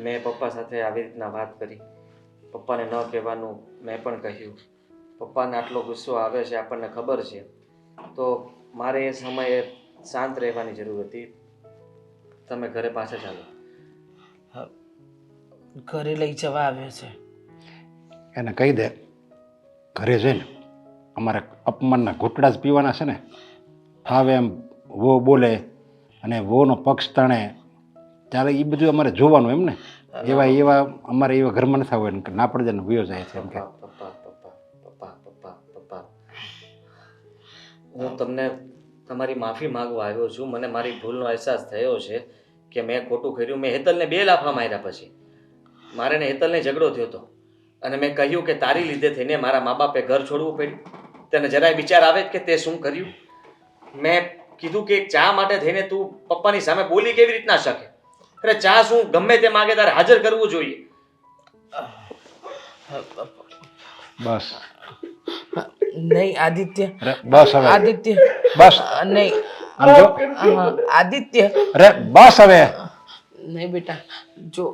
મેં પપ્પા સાથે આવી રીતના વાત કરી. પપ્પાને ન કહેવાનું મેં પણ કહ્યું. પપ્પાને આટલો ગુસ્સો આવે છે આપણને ખબર છે. તો મારે એ સમયે શાંત રહેવાની જરૂર હતી. તમે ઘરે પાછા ચાલો. ઘરે લઈ જવા આવ્યો છે. એને કહી દે ઘરે જઈને અમારે અપમાનના ઘૂંટડા જ પીવાના છે ને, હવે એમ વો બોલે અને વોનો પક્ષ તાણે ત્યારે એ બધું અમારે જોવાનું એમ ને. એવા અમારે એવા ઘરમાં નથી આવે કે ના પડે ને વયો જાય છે એમ કે. પપ્પા પપ્પા પપ્પા પપ્પા પપ્પા હું તમને તમારી માફી માંગવા આવ્યો છું. મને મારી ભૂલનો અહેસાસ થયો છે કે મેં ખોટું કર્યું. મેં હેતલને 2 લાફા માર્યા. પછી મારે ને હેતલને ઝઘડો થયો હતો અને મેં કહ્યું કે તારી લીધે થઈને મારા મા બાપે ઘર છોડવું પડ્યું. તને જરાય વિચાર આવે કે તે શું કર્યું? મેં કીધું કે એક ચા માટે થઈને તું પપ્પાની સામે બોલી કેવી રીતના શકે? અરે ચા શું ગમે તે માગે તારે હાજર કરવું જોઈએ. બસ નહીં આદિત્ય, અરે બસ હવે, આદિત્ય બસ નહીં. આમ જો. આદિત્ય અરે બસ હવે. નહીં બેટા, જો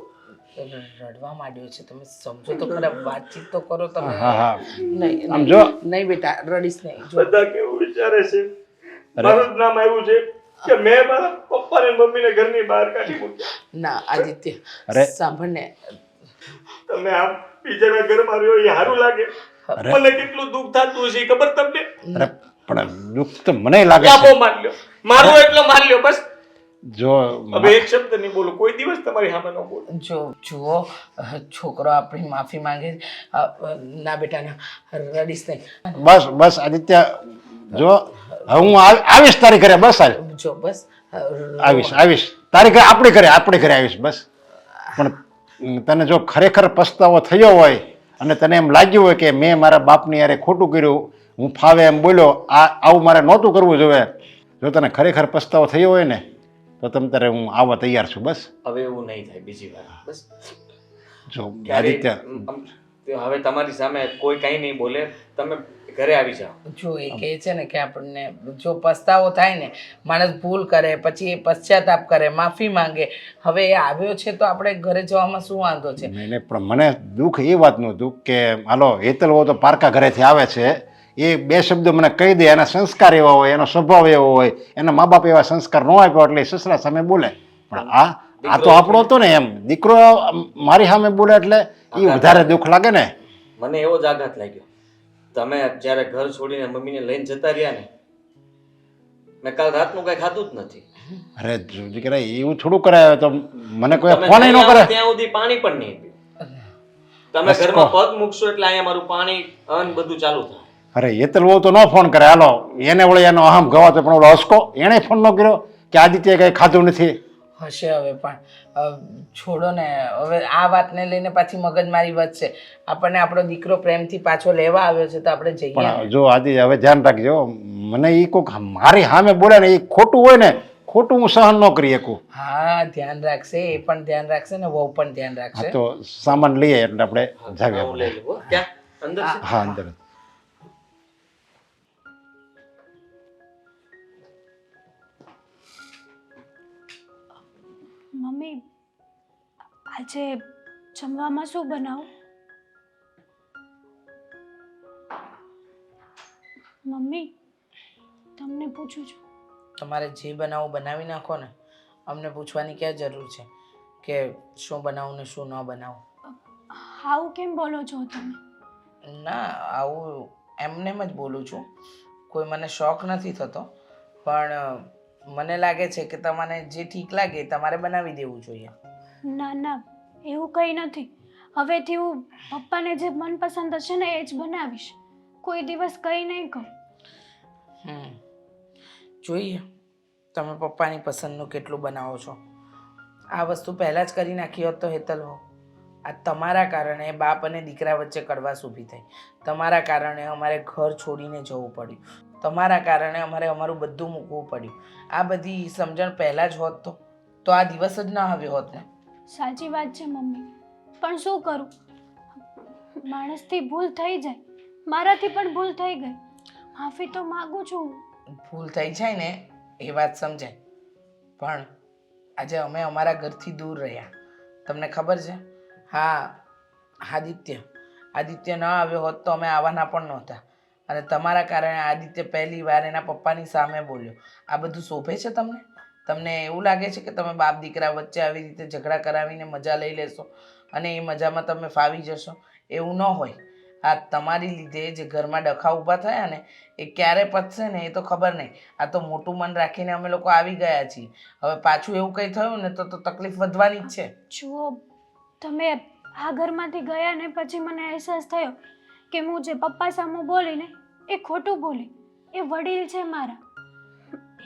રડવા માંડ્યો છે, તમે સમજો તો ખરા, વાતચીત તો કરો તમે. હા હા નહીં આમ નહીં, જો. નહીં બેટા રડીશ નહીં. જો બધા કેવું વિચારે છે? અરે. મારું જ નામ આવ્યું છે કે મેં મારા પપ્પા ને મમ્મીને ઘરની બહાર કાઢી મૂક્યા. ના આદિત્ય, અરે. સાંભળ ને. તમે આમ બીજાના ઘરમાં રહ્યો એ સારું લાગે? અરે. મને કેટલું દુઃખ થતું હશે ખબર તમને? અરે પણ દુઃખ તો મને લાગે આપો છે. માર લ્યો, મારો એટલો માર લ્યો બસ. જો હવે એક શબ્દ નહીં બોલું, કોઈ દિવસ તમારી સામે ન બોલું. જો જુઓ, છોકરો આપણી માફી માંગે છે. ના બેટા ના, રડીશ નહીં. બસ બસ આદિત્ય, જો હવે હું આવીશ તારી ઘરે. બસ હાલ જો બસ આવીશ તારી ઘરે, આપણે ઘરે આવીશ બસ. પણ તને જો ખરેખર પસ્તાવો થયો હોય અને તને એમ લાગ્યું હોય કે મેં મારા બાપની યારે ખોટું કર્યું, હું ફાવે એમ બોલ્યો, આવું મારે નહોતું કરવું જોઈએ, જો તને ખરેખર પસ્તાવો થયો હોય ને તો તમ તારે હું આવવા તૈયાર છું. બસ હવે એવું નહીં થાય બીજી વાર. બસ જો આદિત્ય, હવે તમારી સામે કોઈ કઈ નહીં બોલે. તમે ઘરે આવી જાઓ. જો એ કહે છે ને કે આપણને જો પસ્તાવો થાય ને, માણસ ભૂલ કરે પછી એ પશ્ચાતાપ કરે, માફી માંગે. હવે એ આવ્યો છે તો આપણે ઘરે જવામાં શું વાંધો છે? નહીં પણ મને દુઃખ એ વાતનું હતું કે હાલો હેતલવો તો પારકા ઘરેથી આવે છે, એ 2 શબ્દો મને કહી દે, એના સંસ્કાર એવા હોય, એનો સ્વભાવ એવો હોય, એના મા બાપ એવા સંસ્કાર ન આપ્યો એટલે સસરા સામે બોલે. પણ આ તો આપણો હતો ને, એમ દીકરો મારી સામે બોલે એટલે એ વધારે દુઃખ લાગે ને. મને એવો જ આઘાત લાગ્યો તમે જ્યારે ઘર છોડીને મમ્મીને લઈને જતા રહ્યા ને. મેં કાલ રાતનું કઈ ખાધું જ નથી. અરે દીકરા એવું થોડું કરાય તો મને કોઈ તમે ફોન ન નહીં આવો કરે. ત્યાં સુધી પાણી પણ નહીં પીવું. તમે બસ ઘરમાં કહો. પગ મૂકશો એટલે અહીંયા મારું પાણી અન બધું ચાલુ થાય. અરે હેતલ બહુ તો ન ફોન કરે. હાલો એને વળી એનો અહમ ગવાતો પણ ઓલો હસકો એણે ફોન ન કર્યો કે આદિત્ય કઈ ખાધું નથી. હશે હવે પણ છોડો ને હવે આ વાતને લઈને પાછી મગજમારી વધશે. આપણને આપણો દીકરો પ્રેમથી પાછો લેવા આવ્યો છે તો આપણે જઈએ ને. પણ જો આદિ હવે ધ્યાન રાખજો. મને એ કોઈક મારી સામે બોલે ને એ ખોટું હોય ને ખોટું હું સહન ન કરી શકું. હા ધ્યાન રાખશે, એ પણ ધ્યાન રાખશે ને વહુ પણ ધ્યાન હા રાખશે. તો સામાન લઈએ એટલે આપણે જાવીએ. હું લઈ લઉં હો. ક્યાં અંદર છે? હા અંદર. મમ્મી આજે જમવામાં શું બનાવું? મમ્મી તમને પૂછું છું. તમારે જે બનાવવું બનાવી નાખો ને. અમને પૂછવાની ક્યાં જરૂર છે કે શું બનાવું ને શું ન બનાવું? આવું કેમ બોલો છો તમે? ના આવું એમનેમ જ બોલું છું. કોઈ મને શોખ નથી થતો, પણ મને લાગે છે કે તમને જે ઠીક લાગે એ તમારે બનાવી દેવું જોઈએ. ના ના એવું કંઈ નથી. હવેથી હું પપ્પાને જે મનપસંદ હશે ને એ જ બનાવીશ. કોઈ દિવસ કંઈ નહીં કહું. જોઈએ તમે પપ્પાની પસંદનું કેટલું બનાવો છો. આ વસ્તુ પહેલાં જ કરી નાખી હોત તો હેતલ હો. આ તમારા કારણે બાપ અને દીકરા વચ્ચે કડવાશ ઊભી થઈ. તમારા કારણે અમારે ઘર છોડીને જવું પડ્યું. તમારા કારણે અમારે અમારું બધું મૂકવું પડ્યું. આ બધી સમજણ પહેલાં જ હોત તો આ દિવસ જ ના આવ્યો હોત ને. સાચી વાત છે મમ્મી, પણ શું કરું? માણસથી ભૂલ થઈ જાય. મારાથી પણ ભૂલ થઈ ગઈ. માફી તો માંગુ છું. ભૂલ થઈ જાય ને એ વાત સમજાય, પણ આજે અમે અમારા ઘરથી દૂર રહ્યા. તમને ખબર છે? હા આદિત્ય ન આવ્યો હોત તો અમે આવવાના પણ નહોતા. અને તમારા કારણે આદિત્ય પહેલી વાર એના પપ્પાની સામે બોલ્યો. આ બધું શોભે છે તમને? તમને એવું લાગે છે કે તમે બાપ દીકરા વચ્ચે આવી રીતે ઝઘડા કરાવીને મજા લઈ લેશો અને એ મજામાં તમે ફાવી જશો? એવું ન હોય. આ તમારી લીધે જે ઘરમાં ડખા ઊભા થયા ને એ ક્યારે પતશે ને એ તો ખબર નહીં. આ તો મોટું મન રાખીને અમે લોકો આવી ગયા છીએ. હવે પાછું એવું કંઈ થયું ને તો તકલીફ વધવાની જ છે. જુઓ, તમે આ ઘરમાંથી ગયા ને પછી મને અહેસાસ થયો કે હું જે પપ્પા સામે બોલી ને એ ખોટું બોલી. એ વડીલ છે મારા.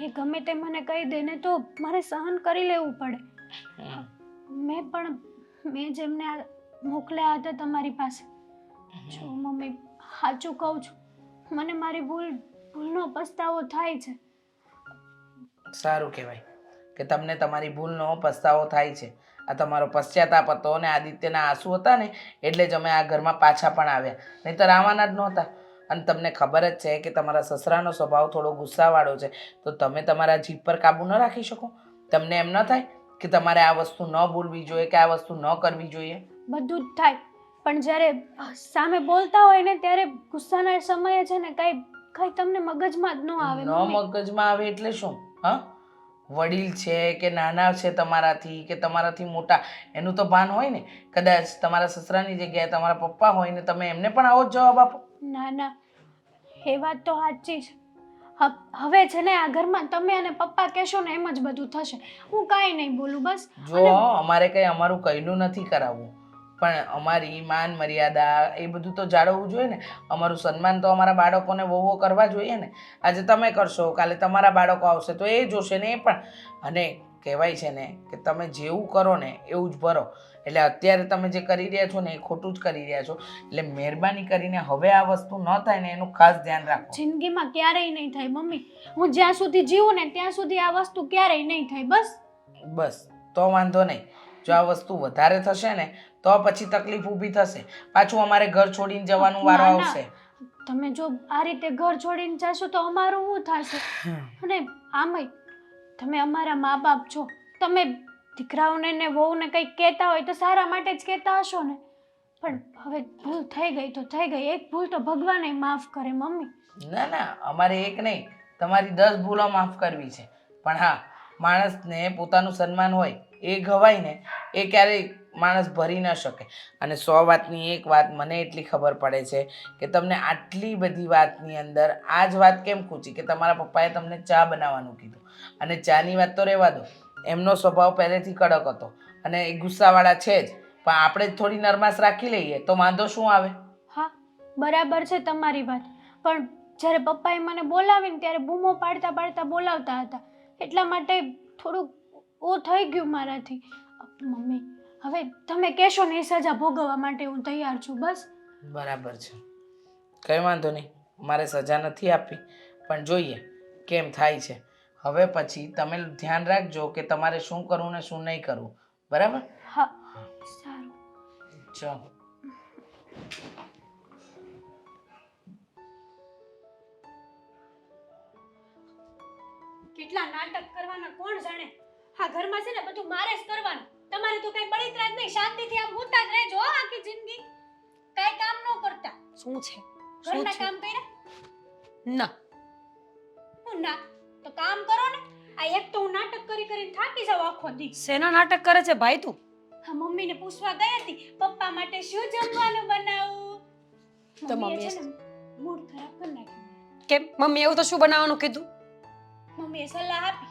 એ ગમે તે મને કહી દે ને તો મારે સહન કરી લેવું પડે. મેં જેમને મોકલ્યા હતા તમારી પાસે. જો મમ્મી સાચું કહું છું, મને મારી ભૂલનો પસ્તાવો થાય છે. સારું કહેવાય કે તમને તમારી ભૂલનો પસ્તાવો થાય છે. આ તમારો પશ્ચાતાપ હતો અને આદિત્યના આંસુ હતા ને એટલે જ અમે આ ઘરમાં પાછા પણ આવ્યા, નહીંતર આવવાના જ નહોતા. અને તમને ખબર જ છે કે તમારા સસરાનો સ્વભાવ થોડો ગુસ્સાવાળો છે, તો તમે તમારા જીભ પર કાબુ ન રાખી શકો? તમને એમ ન થાય કે તમારે આ વસ્તુ ન ભૂલવી જોઈએ કે આ વસ્તુ ન કરવી જોઈએ? બધું જ થાય, પણ જ્યારે સામે બોલતા હોય ને ત્યારે ગુસ્સાના સમયે છે ને કઈ તમને મગજમાં જ ન આવે. મગજમાં આવે એટલે શું? હા, વડીલ છે કે નાના છે તમારાથી કે તમારાથી મોટા, એનું તો ભાન હોય ને. કદાચ તમારા સસરાની જગ્યાએ તમારા પપ્પા હોય ને તમે એમને પણ આવો જ જવાબ આપો? ના ના, એ વાત તો સાચી છે. હવે છે ને આ ઘરમાં તમે અને પપ્પા કહેશો ને એમ જ બધું થશે. હું કાંઈ નહીં બોલું બસ. જો અમારે કંઈ અમારું કહેલું નથી કરાવવું, પણ અમારી માન મર્યાદા એ બધું તો જાળવવું જોઈએ ને. અમારું સન્માન તો અમારા બાળકોને વહુઓ કરવા જોઈએ ને. આજે તમે કરશો, કાલે તમારા બાળકો આવશે તો એ જોશે ને એ પણ. અને કહેવાય છે ને કે તમે જેવું કરો ને એવું જ ભરો. એટલે અત્યારે તમે જે કરી રહ્યા છો ને એ ખોટું જ કરી રહ્યા છો. એટલે મહેરબાની કરીને હવે આ વસ્તુ ન થાય ને એનું ખાસ ધ્યાન રાખો. જિંદગીમાં ક્યારેય નહીં થાય મમ્મી. હું જ્યાં સુધી જીવું ને ત્યાં સુધી આ વસ્તુ ક્યારેય નહીં થાય. બસ તો વાંધો નહીં. જો આ વસ્તુ વધારે થશે ને તો પછી તકલીફ ઊભી થશે. પાછું અમારે ઘર છોડીને જવાનું વારો આવશે. તમે જો આ રીતે ઘર છોડીને જશો તો અમારું શું થશે? અને આમાંય તમે અમારા મા બાપ છો. તમે દીકરાઓને ને વહુને કંઈક કહેતા હોય તો સારા માટે જ કહેતા હશો ને. પણ હવે ભૂલ થઈ ગઈ તો થઈ ગઈ. એક ભૂલ તો ભગવાને માફ કરે મમ્મી. ના અમારે એક નહીં, તમારી 10 ભૂલો માફ કરવી છે. પણ હા, માણસને પોતાનું સન્માન હોય એ ગવાય ને એ ક્યારેય માણસ ભરી ન શકે. અને 100 વાતની એક વાત મને એટલી ખબર પડે છે કે તમને આટલી બધી વાતની અંદર આ જ વાત કેમ ખૂચી કે તમારા પપ્પાએ તમને ચા બનાવવાનું કીધું. અને ચાની વાત તો રહેવા દો, એમનો સ્વભાવ પહેલેથી કડક હતો અને એ ગુસ્સાવાળા છે જ, પણ આપણે જ થોડી નરમાશ રાખી લઈએ તો વાંધો શું આવે? હા બરાબર છે તમારી વાત, પણ જ્યારે પપ્પાએ મને બોલાવીને ત્યારે બૂમો પાડતા પાડતા બોલાવતા હતા, એટલા માટે થોડુંક ઓ થઈ ગયું મારાથી. મમ્મી હવે તમે કહેશો ને એ સજા ભોગવવા માટે હું તૈયાર છું. બસ બરાબર છે, કંઈ વાંધો નહીં, મારે સજા નથી આપવી, પણ જોઈએ કેમ થાય છે. હવે પછી તમે ધ્યાન રાખજો કે તમારે શું કરવું ને શું નહીં કરવું, બરાબર? હા સારું. ચાલો. કેટલા નાટક કરવાના કોણ જાણે. આ ઘરમાં છે ને બધું મારે જ કરવાનું. તમારે તો કઈ બળિતરા જ નહીં, શાંતિથી આમ હોતા જ રહેજો હો આખી જિંદગી. કઈ કામ ન કરતા. શું છે ઘરના કામ કર્યા? ના હું ના તો કામ કરો ને. આ એક તો હું નાટક કરી કરીને થાકી જાવ આખો દી. શેના નાટક કરે છે ભાઈ તું? હા મમ્મીને પૂછવા ગઈ હતી પપ્પા માટે શું જમવાનું બનાવું. તો મમ્મીએ મમ્મીએ છે ને મૂડ ખરાબ કરી નાખ્યો. કેમ મમ્મી એવું તો શું બનાવવાનું કીધું? મમ્મીએ સલાહ આપી,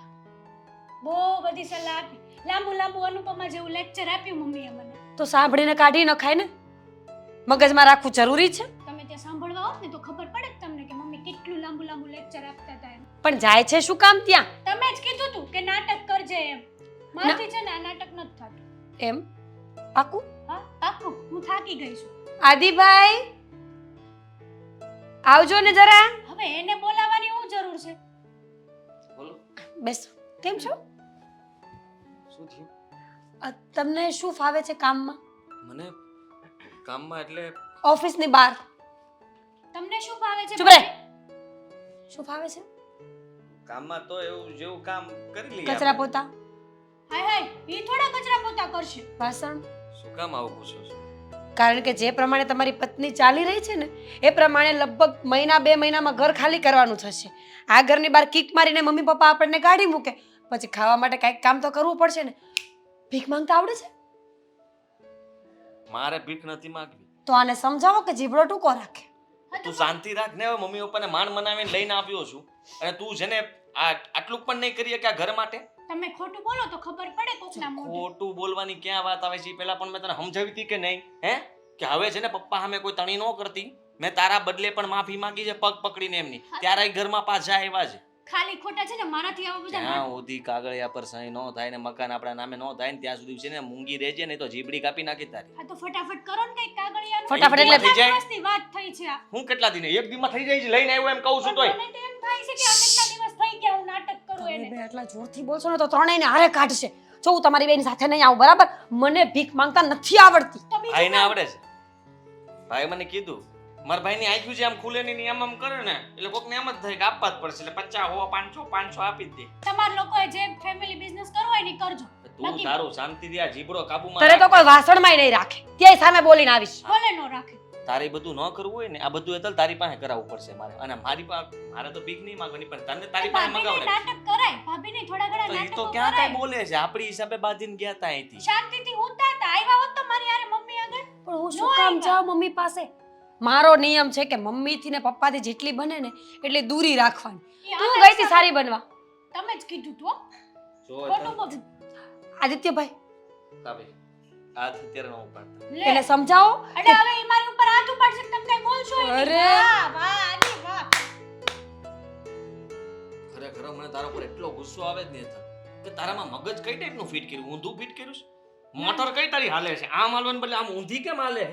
બહુ બધી સલાહ આપી, લાંબુ લાંબુ અનુપમા જેવું લેક્ચર આપ્યું મમ્મીએ મને. તો સાંભળીને કાઢી નખાય ને, મગજમાં રાખવું જરૂરી છે. તમે ત્યાં સાંભળવા હોત ને તો ખબર પડે કે તમને કે મમ્મી કેટલું લાંબુ લાંબુ લેક્ચર આપતા હતા એમ. પણ જાય છે શું કામ ત્યાં? તમે જ કીધું તું કે નાટક કરજે એમ. મારાથી છે ને આ નાટક નથી થતું. એમ પાકું? હા પાક્કું, હું થાકી ગઈ છું. આદિભાઈ આવજો ને જરા. હવે એને બોલાવવાની શું જરૂર છે? બોલો બેસ. કેમ છો? શું થયું? તમને શું ફાવે છે કામમાં? મને કામમાં એટલે ઓફિસની બહાર તમને શું ભાવે છે? ચૂપ રહે. શું ફાવે છે? કામમાં તો એવું જેવું કામ કરી લઈએ કચરા આપણે. પોતા, હાય હાય, ઈ થોડા કચરા પોતા કરશે. વાસણ. શું કામ આવું પૂછો છો? કારણ કે જે પ્રમાણે તમારી પત્ની ચાલી રહી છે ને એ પ્રમાણે લગભગ મહિના 2 મહિનામાં ઘર ખાલી કરવાનું થશે. આ ઘરની બહાર કિક મારીને મમ્મી પપ્પા આપણને કાઢી મૂકે, પછી ખાવા માટે કાંઈક કામ તો કરવું પડશે ને. ભીખ માંગતા આવડે છે? મારે ભીખ નથી માંગવી. તો આને સમજાવો કે જીભડો ટૂંકો રાખે. તું શાંતિ રાખ ને. હવે મમ્મી પપ્પાને માંડ મનાવીને લઈને આવ્યો છું અને તું છે ને આટલું પણ નહીં કરીએ કે આ ઘર માટે. તમે ખોટું બોલો તો ખબર પડે કોકના મોઢે. ખોટું બોલવાની ક્યાં વાત આવે છે? પહેલા પણ મેં તને સમજાવી હતી કે નહીં? હે કે હવે છે ને પપ્પા સામે કોઈ તણી ન કરતી. મેં તારા બદલે પણ માફી માંગી છે પગ પકડીને એમની. ત્યારે ઘરમાં પાછા આવ્યા છે. ખાલી ખોટા છે ને મારાથી આવા બધા જ્યાં સુધી કાગળિયા પર સહી ન થાય ને મકાન આપણા નામે ન થાય ને ત્યાં સુધી છે ને મૂંગી રહેજે નહીં તો જીબડી કાપી નાખી તારી. આ તો ફટાફટ કરો ને કઈ કાગળિયાનું. ફટાફટ એટલે થઈ જાય. દિવસની વાત થઈ છે આ. હું કેટલા દિને એક દીમાં થઈ જાય છે લઈને આવ્યો એમ કહું છું તોય. મને તો એમ થાય છે કે આ કેટલા દિવસ થઈ ગયા હું નાટક કરું એને. બે આટલા જોરથી બોલશો ને તો ત્રણેયને હારે કાઢશે. જો હું તમારી બેન સાથે નહીં આવું, બરાબર? મને ભીખ માંગતા નથી આવડતી. તો બીજું ભાઈને કાંઈ. આવડે છે. ભાઈ મને કીધું મારા ભાઈની આંખ્યું છે આમ ખુલે નહીં આમ આમ કરે ને એટલે કોકને એમ જ થાય કે આપવા જ પડશે એટલે 50 હો 500 આપી જ દે. તમારા લોકોએ જે ફેમિલી બિઝનેસ કરવો હોય ને ઈ કરજો. તું બાકી તારું શાંતિથી આ જીબડો કાબુમાં તને તો રાખ. કોઈ વાસણમાંય નહીં રાખે, ત્યાંય સામે બોલીને આવીશ. ભલે નો રાખે. તારે બધું ન કરવું હોય ને આ બધું એતલ તારી પાસે કરાવવું પડશે મારે. અને મારે તો ભીખ નહીં માંગવાની પણ તને તારી પાસે ભાભીને મંગાવડે. નાટક કરાય. ભાભીને થોડા ઘણા તો ઈ નાટકો તો ક્યાં કઈ કરાય. બોલે છે? આપણી હિસાબે બાંધીને ગયા તા અહીંથી. શાંતિથી હોતા હતા. આવ્યા હોત તો મારી હારે મમ્મી આગળ. પણ હું નો શું કામ આવ્યા. જાઉં મમ્મી પાસે? મારો નિયમ છે કે મમ્મીથી ને પપ્પાથી જેટલી બને ને એટલી દૂરી રાખવાની. ઈ તું આદત ગઈ હતી છે. સારી બનવા. તમે જ કીધું તું હો. જો ખોટું બોલ. આદિત્યભાઈ તાબે આ અત્યારે ન ઉપાડતા. લે. એને સમજાવો. અરે હવે ઈ મારી ઉપર હાથ ઉપાડશે ને તમે કઈ બોલશો ય નહીં. અરે. વાહ વાહ આની વાહ. ખરેખર મને તારા ઉપર એટલો ગુસ્સો આવે જ નહીં કે તારામાં મગજ કઈ ટાઈપનું ફિટ કર્યું? ઊંધું ફિટ કર્યું છે? મોટર કઈ તારી હાલે છે? આમ હાલવાને બદલે આમ ઊંધી કેમ હાલે?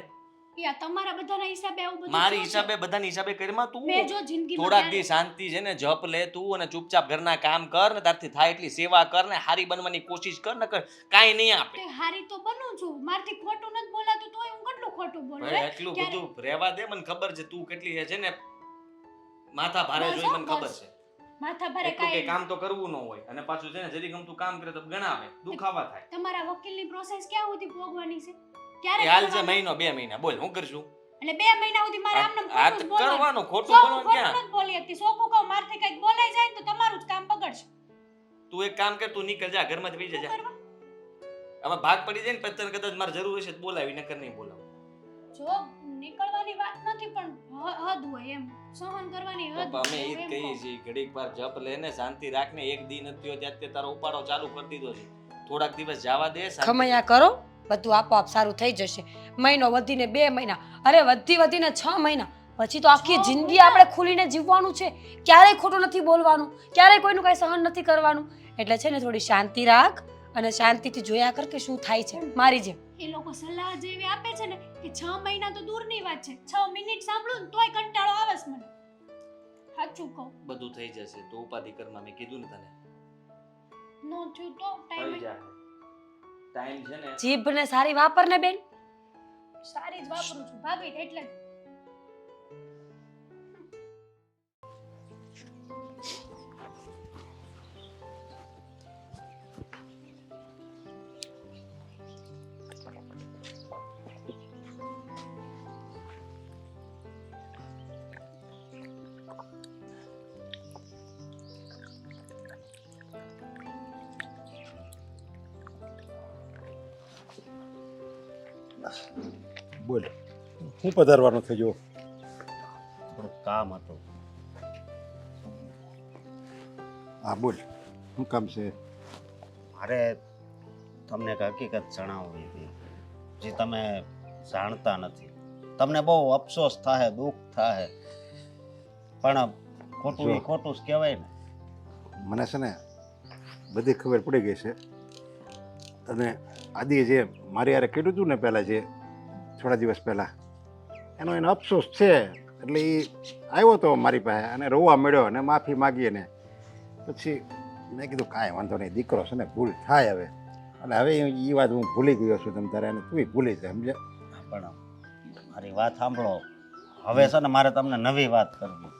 યા તમારા બધાના હિસાબે આવું બધું મારી થયું છે. હિસાબે બધાની હિસાબે કરીમાં તું મેં જો જિંદગીમાં થોડાક દી ક્યારે- શાંતિ છે ને જપ લે તું અને ચૂપચાપ ઘરના કામ કર ને તારથી થાય એટલી સેવા કર ને હારી બનવાની કોશિશ કર ને કાંઈ નહીં આપે. તે હારી તો બનું છું. મારથી ખોટું નથી બોલાતું તોય હું કેટલું ખોટું બોલું ભાઈ હે? એટલું ક્યારે- બધું રહેવા દે. મને ખબર છે તું કેટલી છે ને માથા ભારે બસ જોઈ હો, મને ખબર બસ. છે. માથા ભારે એટલું કે કાંઈ કામ તો કરવું ન હોય અને પાછું છે ને જરી ગમતું કામ કરે તો ગણાવે દુખાવા થાય. તમારા વકીલની પ્રોસેસ ક્યાં સુધી ભોગવાની છે? ક્યારે એ હાલ છે કરવાની? મહિનો 2 મહિના બોલ હું કરશું? એટલે 2 મહિના સુધી મારે આમને આ ખોટું જ તો બોલવાનું. કરવાનું ખોટું સોખું બોલવાનું ખોટું ક્યાં? નથી બોલી હતી. સોખું કહું મારથી કંઈક બોલાઈ જાય ને તો તમારું જ કામ બગડશે. તું એક કામ કર તું નીકળ જા ઘરમાંથી શું બીજે જા. કરવા? આમાં ભાગ પડી જાય ને પછી તને કદાચ મારે જરૂર હશે તો બોલાવી, નકર નહીં બોલાવું. જો નીકળવાની વાત નથી પણ હદ હોય એમ સહન કરવાની હદ પપ્પા અમે હોય ઈ જ એમ કહીએ કહું. છીએ, ઘડીક વાર જપ લે ને શાંતિ રાખને. એક દી નથી થયો ત્યાં તે તારો ઉપાડો ચાલુ કરી દીધો છે. થોડાક દિવસ જવા દે. શાંતિ. ખમૈયા કરો, બધું આપોઆપ સારું થઈ જશે. મહિનો વધીને 2 મહિના, અરે વધીને 6 મહિના, પછી તો આખી જિંદગી આપણે ખુલીને જીવવાનું છે. ક્યારેય ખોટું નથી બોલવાનું, ક્યારેય કોઈનું કાંઈ સહન નથી કરવાનું. એટલે છે ને થોડી શાંતિ રાખ અને શાંતિથી જોયા કર કે શું થાય છે મારી જેમ. એ લોકો સલાહ જેવી આપે છે ને કે 6 મહિના તો દૂરની વાત છે, 6 મિનિટ સાંભળું ને તોય કંટાળો આવે છે મને. સાચું કહું, બધું થઈ જશે. તો ઉપાધિ કરમાં મેં કીધું ને તને. નો થયું તો થઈ ટાઈમ જાય. ટાઈમ છે ને. જીભને સારી વાપર ને બેન. સારી જ વાપરું છું ભાભી એટલે જ. બોલ, હું પધારવાનો થયો? થોડું કામ હતું. હા બોલ, શું કામ છે? મારે તમને એક હકીકત જણાવવી હતી જે તમે જાણતા નથી. તમને બહુ અફસોસ થાય, દુઃખ થાય, પણ ખોટું એ ખોટું જ કહેવાય ને. મને છે ને બધી ખબર પડી ગઈ છે. અને આદિએ જે મારી હારે કીધું હતું ને પહેલાં, જે થોડા દિવસ પહેલાં, એનો અફસોસ છે. એટલે એ આવ્યો તો મારી પાસે અને રોવા મળ્યો અને માફી માગીએ ને પછી મેં કીધું કાંઈ વાંધો નહીં, દીકરો છે ને ભૂલ થાય હવે. એટલે હવે એ વાત હું ભૂલી ગયો છું તમ તારે, અને તું ભૂલી જાય, સમજ્યા? પણ મારી વાત સાંભળો. હવે છે ને મારે તમને નવી વાત કરવી.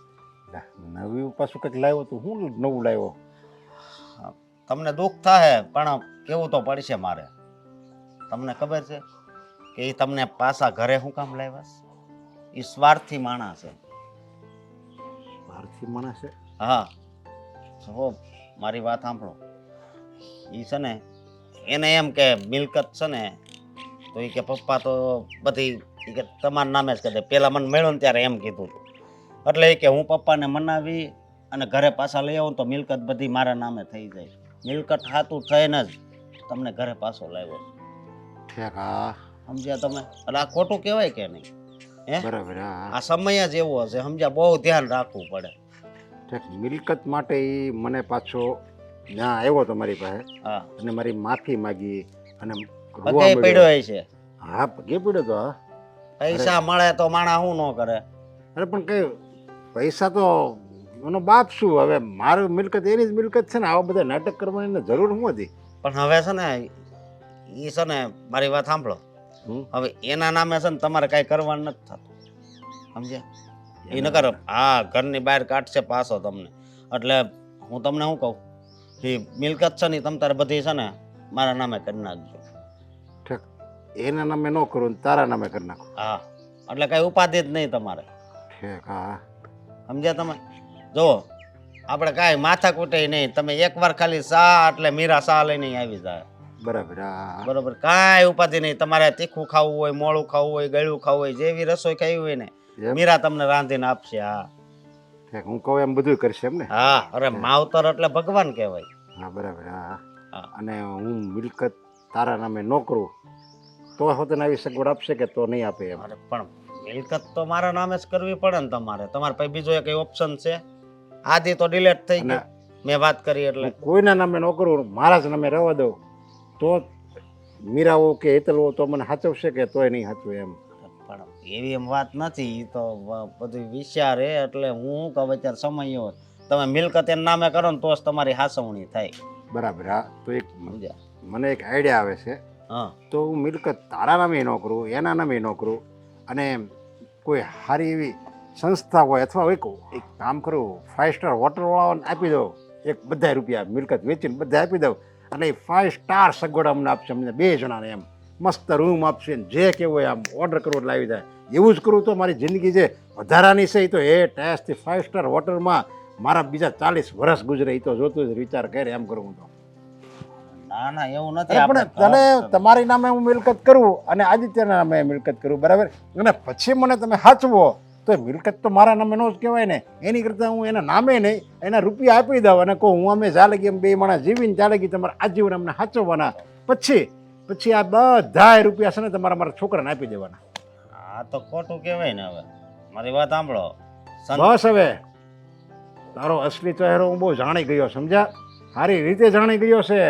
નવી પાછું કંઈક લાવ્યો તું? હું નવું લાવ્યો? તમને દુઃખ થાય પણ કેવું તો પડશે મારે. તમને ખબર છે કે એ તમને પાછા ઘરે શું કામ લાવ્યા? એ સ્વાર્થી માણસ છે. બહારથી માણસ છે? હા, જો મારી વાત સાંભળો. એ છે ને એને એમ કે મિલકત છે ને, તો એ કે પપ્પા તો બધી ઈ કે તમારા નામે જ કરી દે. પેલા મને મળ્યો ને ત્યારે એમ કીધું હતું. એટલે એ કે હું પપ્પાને મનાવી અને ઘરે પાછા લઈ આવું તો મિલકત બધી મારા નામે થઈ જાય. મિલકત હાથું થઈને જ તમને ઘરે પાછો લાવ્યો. ઠેક, હા સમજ્યા તમે? એટલે આ ખોટું કહેવાય કે નહીં? હે, બરાબર. હા આ સમય જ એવો હશે, સમજ્યા? બહુ ધ્યાન રાખવું પડે. ઠેક, મિલકત માટે એ મને પાછો ત્યાં આવ્યો તો મારી પાસે હા, અને મારી માફી માગી અને રોવા પગે મળ્યો. પડ્યો છે. હા, પગે પડ્યો તો. હા, પૈસા મળે તો માણા શું ન કરે? અરે પણ કઈ પૈસા તો એનો બાપ શું? હવે મારી મિલકત એની જ મિલકત છે ને, આવા બધા નાટક કરવાની જરૂર શું હતી? પણ હવે છે ને એ છે ને, મારી વાત સાંભળો. હવે એના નામે છે ને તમારે કાંઈ કરવાનું નથી થતું, સમજ્યા? એ નકર હા ઘરની બહાર કાઢશે પાછો તમને. એટલે હું તમને શું કહું, એ મિલકત છે ને તમ તારે બધી છે ને મારા નામે કરી નાખજો. ઠેક, એના નામે ન કરું ને તારા નામે કરી નાખું? હા, એટલે કાંઈ ઉપાધિ જ નહીં તમારે, ઠેક. હા, સમજ્યા તમે? જો આપણે કાંઈ માથા કૂટે નહીં. તમે એકવાર ખાલી સા એટલે મીરા સા લઈને આવી જાય. બરાબર. હા, બરોબર, કાંઈ ઉપાધિ નહીં. તમારે તીખું ખાવું હોય, મોળું ખાવું હોય, ગળ્યું ખાવું હોય, જેવી રસોઈ ખાવી હોય ને એમ? મીરા તમને રાંધીને આપશે. હા ઠેક, હું કહું એમ બધું કરશે એમ ને? હા, અરે માવતર એટલે ભગવાન કહેવાય. હા, બરાબર. હા, હા. અને હું મિલકત તારા નામે ન કરું તો હોતે આવી સગવડ આપશે કે તો નહીં આપે એમ? અરે પણ મિલકત તો મારા નામે જ કરવી પડે ને તમારે. તમારે પાસે બીજો એક ઓપ્શન છે? આથી તો ડિલેટ થઈ અને ગયું મેં વાત કરી એટલે. હું કોઈના નામે ન કરું, મારા જ નામે રહેવા દઉં તો મીરાઓ કે હેતલવો તો મને સાચવશે કે તોય નહીં સાચવે એમ? પણ એવી એમ વાત નથી. ઈ તો બધું વિચાર હે. એટલે હું કહું અત્યારે સમય એવો તમે મિલકત એના નામે કરો ને તો જ તમારી હાસવણી થાય, બરાબર. હા, તો એક સમજ્યા? મને એક આઈડિયા આવે છે. હા, તો હું મિલકત તારા નામે ન કરું, એના નામે ન કરું, અને કોઈ સારી એવી સંસ્થા હોય અથવા એક કામ કરું, 5 સ્ટાર હોટલવાળાને આપી દઉં. એક બધા રૂપિયા મિલકત વેચીને બધા આપી દઉં એટલે 5 સ્ટાર સગવડ અમને આપશે, અમને 2 જણાને એમ મસ્ત રૂમ આપશે ને જે કેવું હોય આમ ઓર્ડર કરવો એટલે આવી જાય. એવું જ કરું તો મારી જિંદગી જે વધારાની છે એ તો એ ટેસ્ટથી 5 સ્ટાર હોટલમાં મારા બીજા 40 વર્ષ ગુજરે એ તો જોતું જ વિચાર કરે એમ કરું હું તો. ના ના એવું નથી. અરે પણ તને તમારી નામે હું મિલકત કરું અને આદિત્યના નામે મિલકત કરું, બરાબર, અને પછી મને તમે સાચવો તો એ મિલકત તો મારા નામે નો જ કહેવાય ને. એની કરતાં હું એના નામે નહીં, એના રૂપિયા આપી દઉં અને કહું હું અમે ચાલે એમ બે માણસ જીવીને ચાલે ગઈ, તમારે આજીવન અમને સાચવવાના. પછી આ બધા રૂપિયા છે ને તમારા મારા છોકરાને આપી દેવાના. આ તો ખોટું કહેવાય ને. હવે મારી વાત સાંભળો. બસ હવે તારો અસલી ચહેરો હું બહુ જાણી ગયો, સમજ્યા? સારી રીતે જાણી ગયો છે.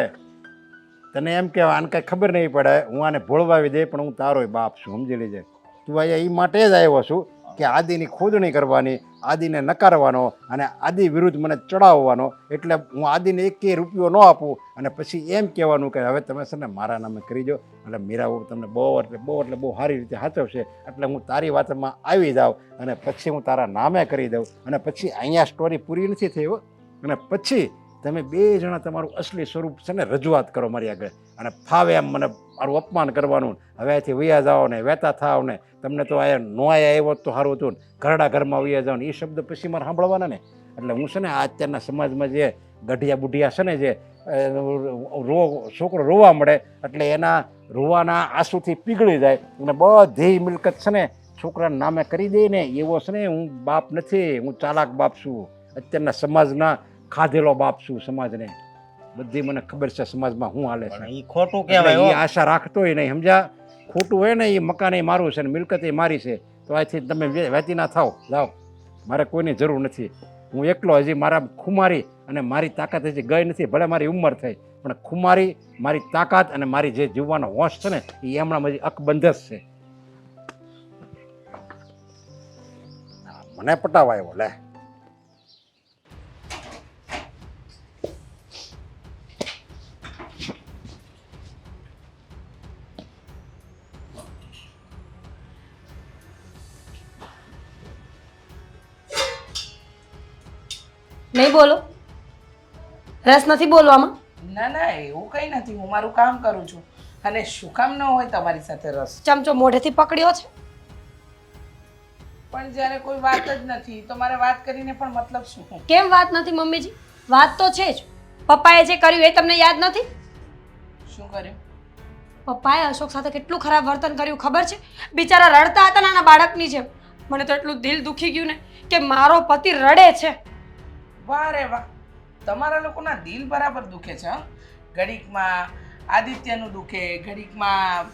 તને એમ કે આને કાંઈ ખબર નહીં પડે, હું આને ભોળવાવી દે, પણ હું તારો બાપ છું, સમજી લેજે. તું અહીંયા એ માટે જ આવ્યો છું કે આદિની ખોદણી કરવાની, આદિને નકારવાનો અને આદિ વિરુદ્ધ મને ચડાવવાનો. એટલે હું આદિને એકેય રૂપિયો ન આપું અને પછી એમ કહેવાનું કે હવે તમે છે ને મારા નામે કરી દો, એટલે મીરા તમને બહુ સારી રીતે સાચવશે, એટલે હું તારી વાતમાં આવી જાઉં અને પછી હું તારા નામે કરી દઉં. અને પછી અહીંયા સ્ટોરી પૂરી નથી થઈ હો. અને પછી તમે બે જણા તમારું અસલી સ્વરૂપ છે ને રજૂઆત કરો મારી આગળ, અને ફાવે એમ મને મારું અપમાન કરવાનું. હવે અહીંથી વૈયા જાઓ ને વહેતા થાવ ને, તમને તો આ નો આવ્યો તો સારું હતું ને, ઘરડા ઘરમાં વૈયા જાઓ ને, એ શબ્દ પછી મારે સાંભળવાના ને. એટલે હું છે ને અત્યારના સમાજમાં જે ગઢિયા બુઢિયા છે ને, જે છોકરો રોવા મળે એટલે એના રોવાના આંસુથી પીગળી જાય અને બધી મિલકત છે ને છોકરાના નામે કરી દે ને, એવો છે ને હું બાપ નથી. હું ચાલાક બાપ છું, અત્યારના સમાજના ખાધેલો બાપ છું. સમાજને બધી મને ખબર છે સમાજમાં શું હાલે છે. એ ખોટું કહેવાય. એ આશા રાખતોય નહીં, સમજ્યા? ખોટું હોય ને એ મકાન મારું છે ને મિલકત એ મારી છે, તો અહીંથી તમે વહેતી ના થાવ, જાઓ. મારે કોઈની જરૂર નથી. હું એકલો, હજી મારા ખુમારી અને મારી તાકાત હજી ગઈ નથી. ભલે મારી ઉંમર થઈ, પણ ખુમારી, મારી તાકાત અને મારી જે જીવવાનો હોશ છે ને એ હમણાં હજી અકબંધ જ છે. મને પટાવા આવ્યો લે. નહીં બોલો? રસ નથી બોલવામાં? ના ના એવું કંઈ નથી, હું મારું કામ કરું છું. અને શું કામ ન હોય તમારી સાથે રસ? ચમચો મોઢેથી પકડ્યો છે. પણ જ્યારે કોઈ વાત જ નથી તો મારે વાત કરીને પણ મતલબ શું? કેમ વાત નથી મમ્મીજી? વાત તો છે જ. પપ્પાએ જે કર્યું એ તમને યાદ નથી? શું કર્યું? પપ્પાએ અશોક સાથે કેટલું ખરાબ વર્તન કર્યું ખબર છે? બિચારા રડતા હતા નાના બાળકની જેમ. મને તો એટલું દિલ દુખી ગયું ને કે મારો પતિ રડે છે. વાહ રે વાહ, તમારા લોકોના દિલ બરાબર દુખે છે. ઘડીકમાં આદિત્યનું દુખે, ઘડીકમાં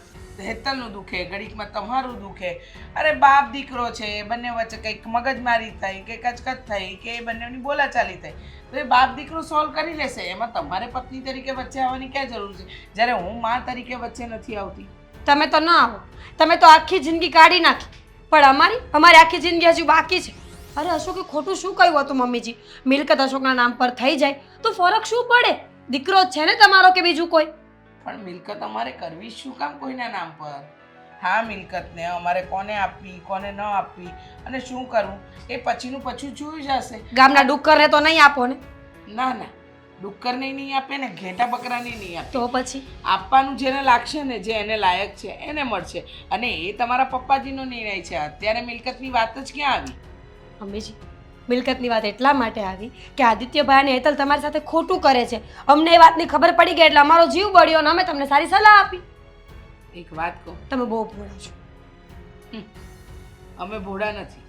હેતલનું દુખે, ઘડીકમાં તમારું દુખે. અરે બાપ દીકરો છે, બંને વચ્ચે કંઈક મગજમારી થઈ કે કચકચ થઈ કે બંનેની બોલાચાલી થઈ તો એ બાપ દીકરો સોલ્વ કરી લેશે. એમાં તમારે પત્ની તરીકે વચ્ચે આવવાની ક્યાં જરૂર છે, જ્યારે હું મા તરીકે વચ્ચે નથી આવતી? તમે તો ન આવો, તમે તો આખી જિંદગી કાઢી નાખી, પણ અમારી આખી જિંદગી હજુ બાકી છે. અરે અશોકે ખોટું શું કહ્યું હતું મમ્મીજી? મિલકત અશોકના નામ પર થઈ જાય તો ફરક શું પડે? દીકરો જ છે ને તમારો કે બીજું કોઈ? પણ મિલકત અમારે કરવી શું કામ કોઈના નામ પર? હા, મિલકતને અમારે કોને આપવી, કોને ન આપવી અને શું કરવું એ પછીનું પાછું જોઈ જશે. ગામના ડુક્કરને તો નહીં આપો ને? ના ના, ડુક્કરને નહીં આપે ને ઘેટા બકરાને નહીં આપે. તો પછી આપવાનું જેને લાગશે ને, જે એને લાયક છે એને મળશે. અને એ તમારા પપ્પાજીનો નિર્ણય છે. અત્યારે મિલકતની વાત જ ક્યાં આવી? મમ્મીજી, મિલકતની વાત એટલા માટે આવી કે આદિત્યભાઈ અને હેતલ તમારી સાથે ખોટું કરે છે. અમને એ વાતની ખબર પડી ગઈ એટલે અમારો જીવ બળ્યો અને અમે તમને સારી સલાહ આપી. એક વાત કહું, તમે બહુ ભોળા છો. અમે ભોળા નથી,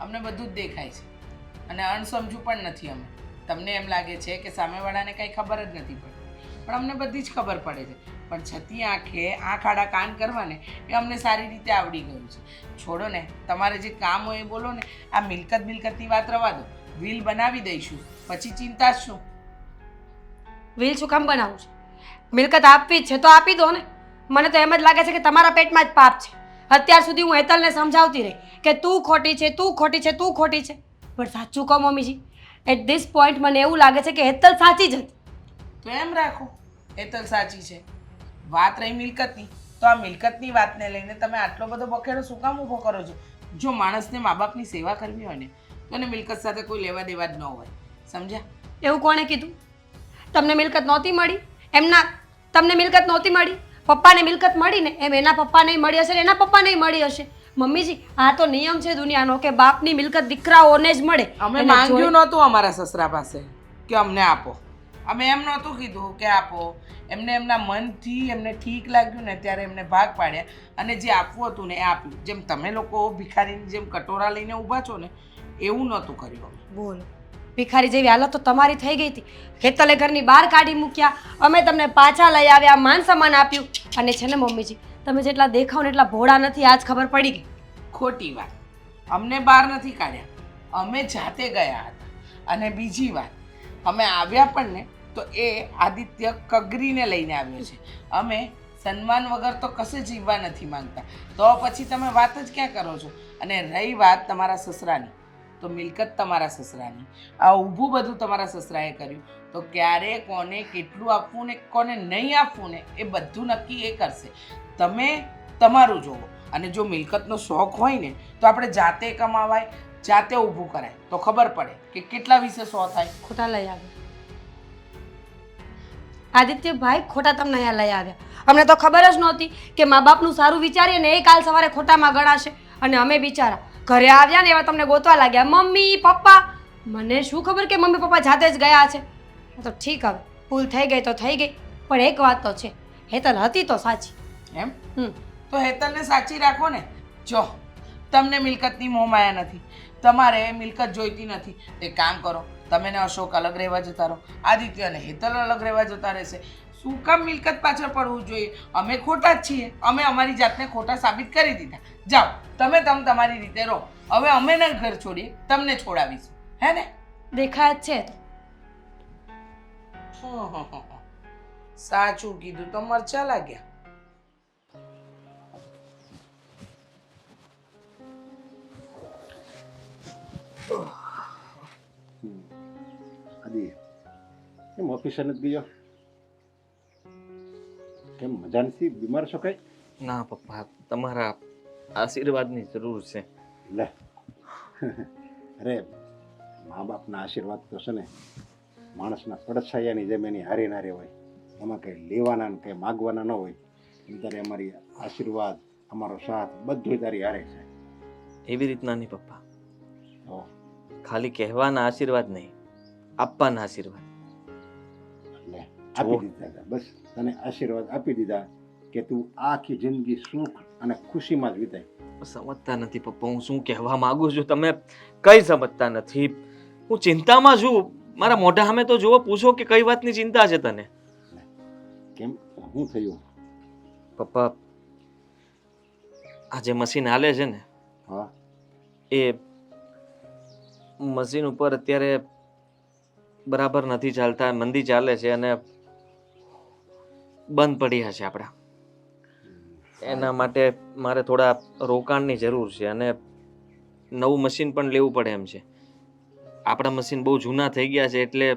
અમને બધું જ દેખાય છે અને અણસમજુ પણ નથી અમે. તમને એમ લાગે છે કે સામેવાળાને કંઈ ખબર જ નથી પડતી, પણ અમને બધી જ ખબર પડે છે. પણ છતી આંખે આંખ આડા કાન કરવાને એ અમને સારી રીતે આવડી ગયું છે. છોડો ને, તમારે જે કામ હોય એ બોલો ને. આ મિલકતની વાત રવા દો, વિલ બનાવી દઈશું, પછી ચિંતા જ શું? વિલ શું કામ બનાવું છે? મિલકત આપવી જ છે તો આપી દો ને. મને તો એમ જ લાગે છે કે તમારા પેટમાં જ પાપ છે. અત્યાર સુધી હું હેતલને સમજાવતી રહી કે તું ખોટી છે, તું ખોટી છે, તું ખોટી છે, પણ સાચું કહો મમ્મીજી, એટ ધીસ પોઈન્ટ મને એવું લાગે છે કે હેતલ સાચી જ હતી. તો એમ રાખો, હેતલ સાચી છે. વાત રહી મિલકતની, તો આ મિલકતની વાતને લઈને તમે આટલો બધો બખેડો શું કામ ઊભો કરો છો? જો માણસને મા બાપની સેવા કરવી હોય ને તો એને મિલકત સાથે કોઈ લેવા દેવા જ ન હોય, સમજ્યા? એવું કોણે કીધું? તમને મિલકત નહોતી મળી? તમને મિલકત નહોતી મળી? પપ્પાને મિલકત મળી ને એમ એના પપ્પાને મળી હશે ને એના પપ્પાને મળી હશે. મમ્મીજી, આ તો નિયમ છે દુનિયાનો કે બાપની મિલકત દીકરાઓને જ મળે. અમે માંગ્યું નહોતું અમારા સસરા પાસે કે અમને આપો. અમે એમ નહોતું કીધું કે આપો. એમને એમના મનથી એમને ઠીક લાગ્યું ને ત્યારે એમને ભાગ પાડ્યા અને જે આપવું હતું ને એ આપ્યું. જેમ તમે લોકો ભિખારીની જેમ કટોરા લઈને ઊભા છો ને એવું નહોતું કર્યું અમે. બોલો ભિખારી જેવી હાલત તો તમારી થઈ ગઈ હતી. હેતલે ઘરની બહાર કાઢી મૂક્યા, અમે તમને પાછા લઈ આવ્યા, માન સન્માન આપ્યું. અને છે ને મમ્મીજી, તમે જેટલા દેખાવ ને એટલા ભોળા નથી, આજ ખબર પડી ગઈ. ખોટી વાત. અમને બહાર નથી કાઢ્યા, અમે જાતે ગયા હતા. અને બીજી વાત, અમે આવ્યા પણ ને તો એ આદિત્ય કગરીને લઈને આવ્યો છે. અમે સન્માન વગર તો કશે જીવવા નથી માંગતા. તો પછી તમે વાત જ ક્યાં કરો છો? અને રહી વાત તમારા સસરાની, તો મિલકત તમારા સસરાની, આ ઊભું બધું તમારા સસરાએ કર્યું. તો ક્યારે કોને કેટલું આપવું ને કોને નહીં આપવું ને એ બધું નક્કી એ કરશે. તમે તમારું જોવો. અને જો મિલકતનો શોખ હોય ને તો આપણે જાતે કમાવાય, જાતે ઊભું કરાય તો ખબર પડે કે કેટલા વિશે 100 થાય. ખોટા લઈ આવ્યા આદિત્યભાઈ, ખોટા તમને અહીંયા લઈ આવ્યા. અમને તો ખબર જ નહોતી કે મા બાપનું સારું વિચારીએ ને એ કાલ સવારે ખોટામાં ગણાશે. અને અમે બિચારા ઘરે આવ્યા ને એવા તમને ગોતવા લાગ્યા, મમ્મી પપ્પા. મને શું ખબર કે મમ્મી પપ્પા જાતે જ ગયા છે. તો ઠીક, હવે ભૂલ થઈ ગઈ તો થઈ ગઈ. પણ એક વાત તો છે, હેતલ હતી તો સાચી. એમ હમ તો હેતલને સાચી રાખો ને. જો તમને મિલકતની મોહમાયા નથી, તમારે મિલકત જોઈતી નથી, તે કામ કરો, તમે ને અશોક અલગ રહેવા જતા રહો, આદિત્ય અને હેતલ અલગ રહેવા જતા રહેશે. શું કામ મિલકત પાછળ પડવું જોઈએ? અમે ખોટા જ છીએ, અમે અમારી જાતને ખોટા સાબિત કરી દીધા. જાઓ તમે તમારી રીતે રહો. હવે અમે ને ઘર છોડીએ, તમને છોડાવીશું, હે ને? દેખાય જ છે. સાચું કીધું તો મરચા લાગ્યા. આદિ કેમ ઓફિસે નથી ગયો? કેમ મજા નથી? બીમાર છો કઈ? ના પપ્પા, તમારા આશીર્વાદની જરૂર છે. લે અરે મા બાપના આશીર્વાદ તો છે ને માણસના પડછાયાની જેમ એની હારી ના રહેવાય. એમાં કંઈ લેવાના ને કંઈ માગવાના ન હોય. એમ તારે અમારી આશીર્વાદ, અમારો સાથ બધું તારી હારે છે. એવી રીતના નહીં પપ્પા, તો ખાલી કહેવાના આશીર્વાદ નહીં, આપવાના આશીર્વાદ. લે આપી દીધા, બસ તને આશીર્વાદ આપી દીધા કે તું આખી જિંદગી સુખ અને ખુશીમાં જ વિતાય. સમજતા નથી પપ્પા, હું શું કહેવા માંગુ છું તમે કઈ સમજતા નથી. હું ચિંતામાં છું. મારા મોઢા સામે તો જુઓ, પૂછો કે કઈ વાતની ચિંતા છે તને? કેમ, શું થયું? પપ્પા, આ જે મશીન હાલે છે ને, હા, એ મશીન ઉપર અત્યારે બરાબર નથી ચાલતા, મંદી ચાલે છે અને બંધ પડ્યા છે આપણા. એના માટે મારે થોડા રોકાણની જરૂર છે અને નવું મશીન પણ લેવું પડે એમ છે. આપણા મશીન બહુ જૂના થઈ ગયા છે એટલે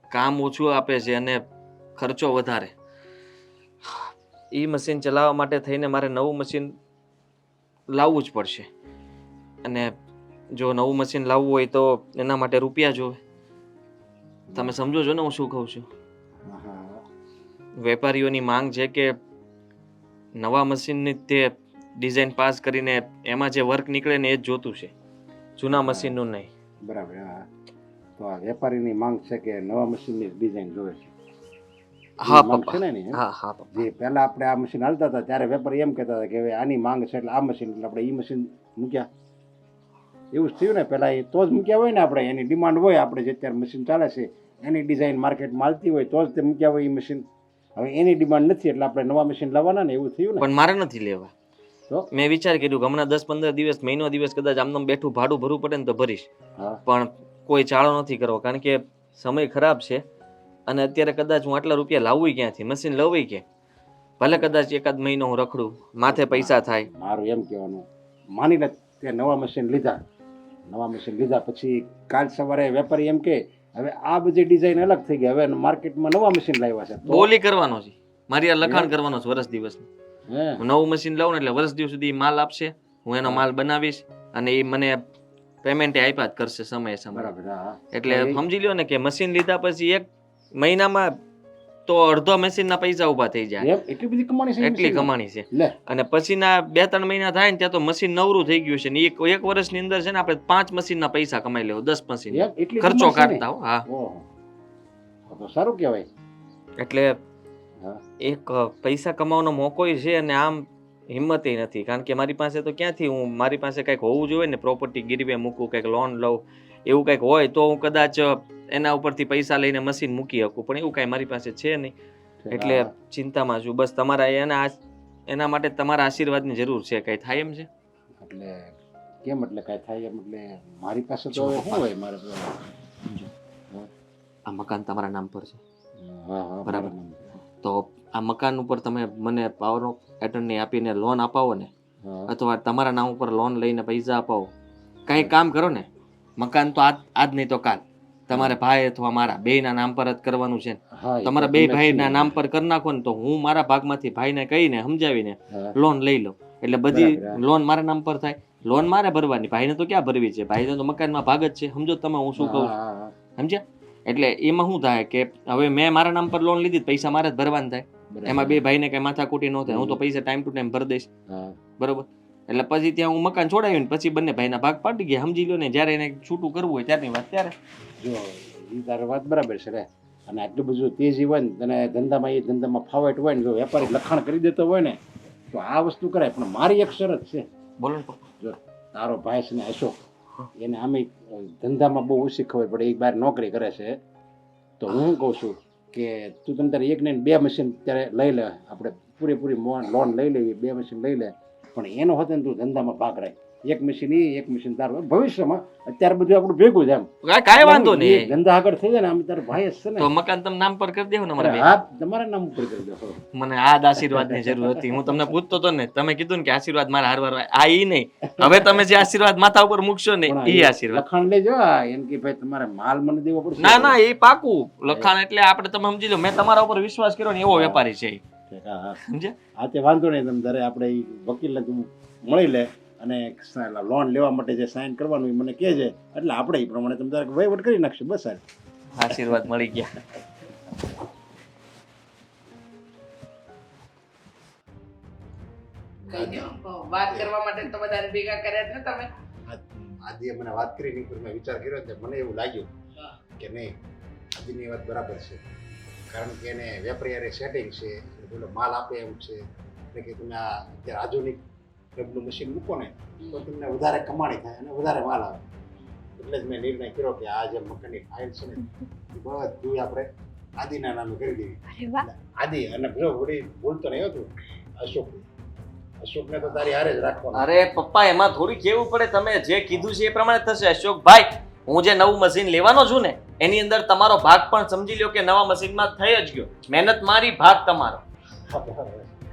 કામ ઓછું આપે છે અને ખર્ચો વધારે. એ મશીન ચલાવવા માટે થઈને મારે નવું મશીન લાવવું જ પડશે. અને જો નવું મશીન લાવવું હોય તો એના માટે રૂપિયા જોવે. તમે સમજો છો ને હું શું કહું છું? વેપારીઓની માંગ છે કે નવા મશીનની તે ડિઝાઇન પાસ કરીને એમાં જે વર્ક નીકળે ને એ જ જોતું છે, જૂના મશીનનું નહીં. બરાબર. હા, તો આ વેપારીની માંગ છે કે નવા મશીનની ડિઝાઇન જોવે છે. હા માંગ પપ્પા, છે ને એની, હા હા પપ્પા. જે પહેલા આપણે આ મશીન હાલતા હતા ત્યારે વેપારી એમ કહેતા હતા કે હવે આની માંગ છે એટલે આ મશીન, એટલે આપણે એ મશીન મૂક્યા. એવું જ થયું ને? પહેલા એ તો જ મૂક્યા હોય ને, આપણે એની ડિમાન્ડ હોય, આપણે જે અત્યારે મશીન ચાલે છે એની ડિઝાઇન માર્કેટમાં હાલતી હોય તો જ તે મૂક્યા હોય એ મશીન. હવે એની ડિમાન્ડ નથી એટલે આપણે નવા મશીન લાવવાના ને, એવું થયું ને? પણ મારે નથી લેવા. તો મેં વિચાર કર્યું કે હમણાં 10-15 દિવસ, મહિનો દિવસ કદાચ આમ બેઠું ભાડું ભરવું પડે ને તો ભરીશ. હા, પણ કોઈ ચાળો નથી કરવો કારણ કે સમય ખરાબ છે અને અત્યારે કદાચ હું આટલા રૂપિયા લાવું ક્યાંથી, મશીન લવું કે ભલે કદાચ એકાદ મહિનો હું રખડું, માથે પૈસા થાય. મારું એમ કહેવાનું, માની લે તે નવા મશીન લીધા, નવા મશીન લીધા પછી કાલ સવારે વેપારી એમ કે હવે આ બધી ડિઝાઇન અલગ થઈ ગઈ, હવે માર્કેટમાં નવા મશીન લાવ્યા છે, તો બોલી કરવાનો છે મારી, આ લખાણ કરવાનો છે વર્ષ દિવસ. હે હું નવું મશીન લઉં ને એટલે વર્ષ દિવસ સુધી માલ આપશે, હું એનો માલ બનાવીશ અને એ મને પેમેન્ટ આપ્યા જ કરશે સમયે સમય. બરાબર. હા, એટલે સમજી લ્યો ને કે મશીન લીધા પછી 1 મહિનામાં તો અડધો મશીનના પૈસા ઊભા થઈ જાય. એમ એટલી બધી કમાણી છે? એટલી કમાણી છે. લે, અને પછીના 2-3 મહિના થાય ને ત્યાં તો મશીન નવરું થઈ ગયું છે ને એક વર્ષની અંદર છે ને આપણે 5 મશીનના પૈસા કમાઈ લેવો, 10 મશીન એમ એટલી ખર્ચો કમાણી છે ને? કાઢતા હો. હા, ઓહો, તો સારું કહેવાય. એટલે હા. એક પૈસા કમાવાનો મોકોય છે અને આમ હિંમતે નથી, કારણ કે મારી પાસે તો ક્યાંથી મારી પાસે કંઈક હોવું જોઈએ ને, પ્રોપર્ટી ગીરવે મૂકું, કંઈક લોન લઉં, એવું કંઈક હોય તો હું કદાચ એના ઉપરથી પૈસા લઈને મશીન મૂકી શકું, પણ એવું કાંઈ મારી પાસે છે નહીં. એટલે ચિંતામાં છું. બસ તમારા એના માટે તમારા આશીર્વાદની જરૂર છે. કંઈ થાય એમ છે? એટલે કેમ એટલે કાંઈ થાય એમ એટલે મારી પાસે તો હવે શું હોય મારે તો. આ મકાન તમારા નામ પર છે, હા હા બરાબર. બરાબર. તો આ મકાન ઉપર તમે મને પાવર ઓફ એટર્ની આપીને લોન અપાવો ને, હા અથવા તમારા નામ ઉપર લોન લઈને પૈસા અપાવો, કંઈ કામ કરો ને, મકાન તો આજ નહીં તો કાલ તમારે ભાઈ અથવા મારા બેયના નામ પર જ કરવાનું છે. હા, એ તમારા તો બે તમે ભાઈના છીએ. નામ પર કરી નાખો ને, તો હું મારા ભાગમાંથી ભાઈને કહીને સમજાવીને હા. લોન લઈ લઉં. એટલે બધી બરાબર. લોન મારા નામ પર થાય. લોન મારે ભરવાની, ભાઈને તો ક્યાં ભરવી છે? ભાઈને તો મકાનમાં ભાગ જ છે. સમજો તમે હું શું કહું છું? હા, હા, સમજ્યા? એટલે એમાં શું થાય કે હવે મેં મારા નામ પર લોન લીધી, પૈસા મારે જ ભરવાના થાય. બરાબર. એમાં બે ભાઈને કઈ માથાકૂટી ન થાય. હું તો પૈસા ટાઈમ ટુ ટાઈમ ભરી દઈશ, હા. બરોબર. એટલે પછી ત્યાં હું મકાન છોડાવ્યું ને પછી બંને ભાઈના ભાગ પાડી ગયા. સમજી લો ને, જ્યારે એને છૂટું કરવું હોય ત્યારની વાત ત્યારે. જો એ તારી વાત બરાબર છે રે. અને આટલું બધું તેજી હોય ને તને ધંધામાં ફાવટ હોય ને, જો વેપારી લખાણ કરી દેતો હોય ને તો આ વસ્તુ કરાય. પણ મારી એક શરત છે. બોલો ને પપ્પા. જો તારો ભાઈ છે ને અશોક, એને આમે ધંધામાં બહુ ઓછી ખબર પડે, એક બહાર નોકરી કરે છે. તો હું શું કહું છું કે તું તમ તારે એક ને બે મશીન ત્યારે લઈ લે, આપણે પૂરેપૂરી લોન લઈ લેવી, 2 મશીન લઈ લે. પણ એનો હતો ને તું ધંધામાં ભાગ રાખ. એક મશીન એક મશીન તારું ભવિષ્યમાં. અત્યારે બધું આપણું ભેગું છે એમ. કાંઈ વાંધો નહીં. ધંધા આગળ થઈ જાય ને, આમ તારો ભાઈ જ છે ને. તો મકાન તમે નામ પર કરી દેવો ને મારા બે. હા, તમારા નામ ઉપર કરી દો. મને આ જ આશીર્વાદની જરૂર હતી. હું તમને પૂછતો હતો ને, તમે કીધું ને કે આશીર્વાદ મારા હારવાર હોય. આ ઈ નહીં, હવે તમે જે આશીર્વાદ માથા ઉપર મૂકશો ને પણ ઈ આશીર્વાદ. લખાણ લેજો એમ કે ભાઈ તમારે માલ મને દેવો પડશે. ના ના, એ પાકું લખાણ. એટલે આપણે તમે સમજી લો, મેં તમારા ઉપર વિશ્વાસ કર્યો ને, એવો વેપારી છે ઈ. હા હા સમજ્યા? હા, તે વાંધો નહીં. તમે તારે આપણે ઈ વકીલને તું મળી લે અને લોન લેવા માટે જે સાઇન કરવાનું એ મને કહેજે, એટલે આપણે એ પ્રમાણે તમે તારે વહીવટ કરી નાખશું. બસ સાહેબ, આશીર્વાદ મળી ગયા. વાત કરવા માટે તો બધાને ભેગા કર્યા જ ને તમે. આજે મને વાત કરી નહીં, પણ મેં વિચાર કર્યો ને મને એવું લાગ્યું કે નહીં, આજની વાત બરાબર છે. કારણ કે એને વેપારી સેટિંગ છે, પેલો માલ આપે એમ છે. એટલે કે તમે આ અત્યારે આધુનિક ડબલું મશીન મૂકો ને તો તમને વધારે કમાણી થાય અને વધારે માલ આવે. એટલે જ મેં નિર્ણય કર્યો કે આ જે મકાનની ફાઇલ છે ને એ બધું આપણે આદિના નામે કરી દેવી. અરે વાહ. આદિ અને જો વળી બોલતો નહીં હતું અશોકને તો તારી હારે જ રાખવાનો. અરે પપ્પા, એમાં થોડી કેવું પડે. તમે જે કીધું છે એ પ્રમાણે થશે. અશોકભાઈ, હું જે નવું મશીન લેવાનો છું ને એની અંદર તમારો ભાગ પણ સમજી લો કે નવા મશીનમાં થઈ જ ગયો. મહેનત મારી, ભાગ તમારો.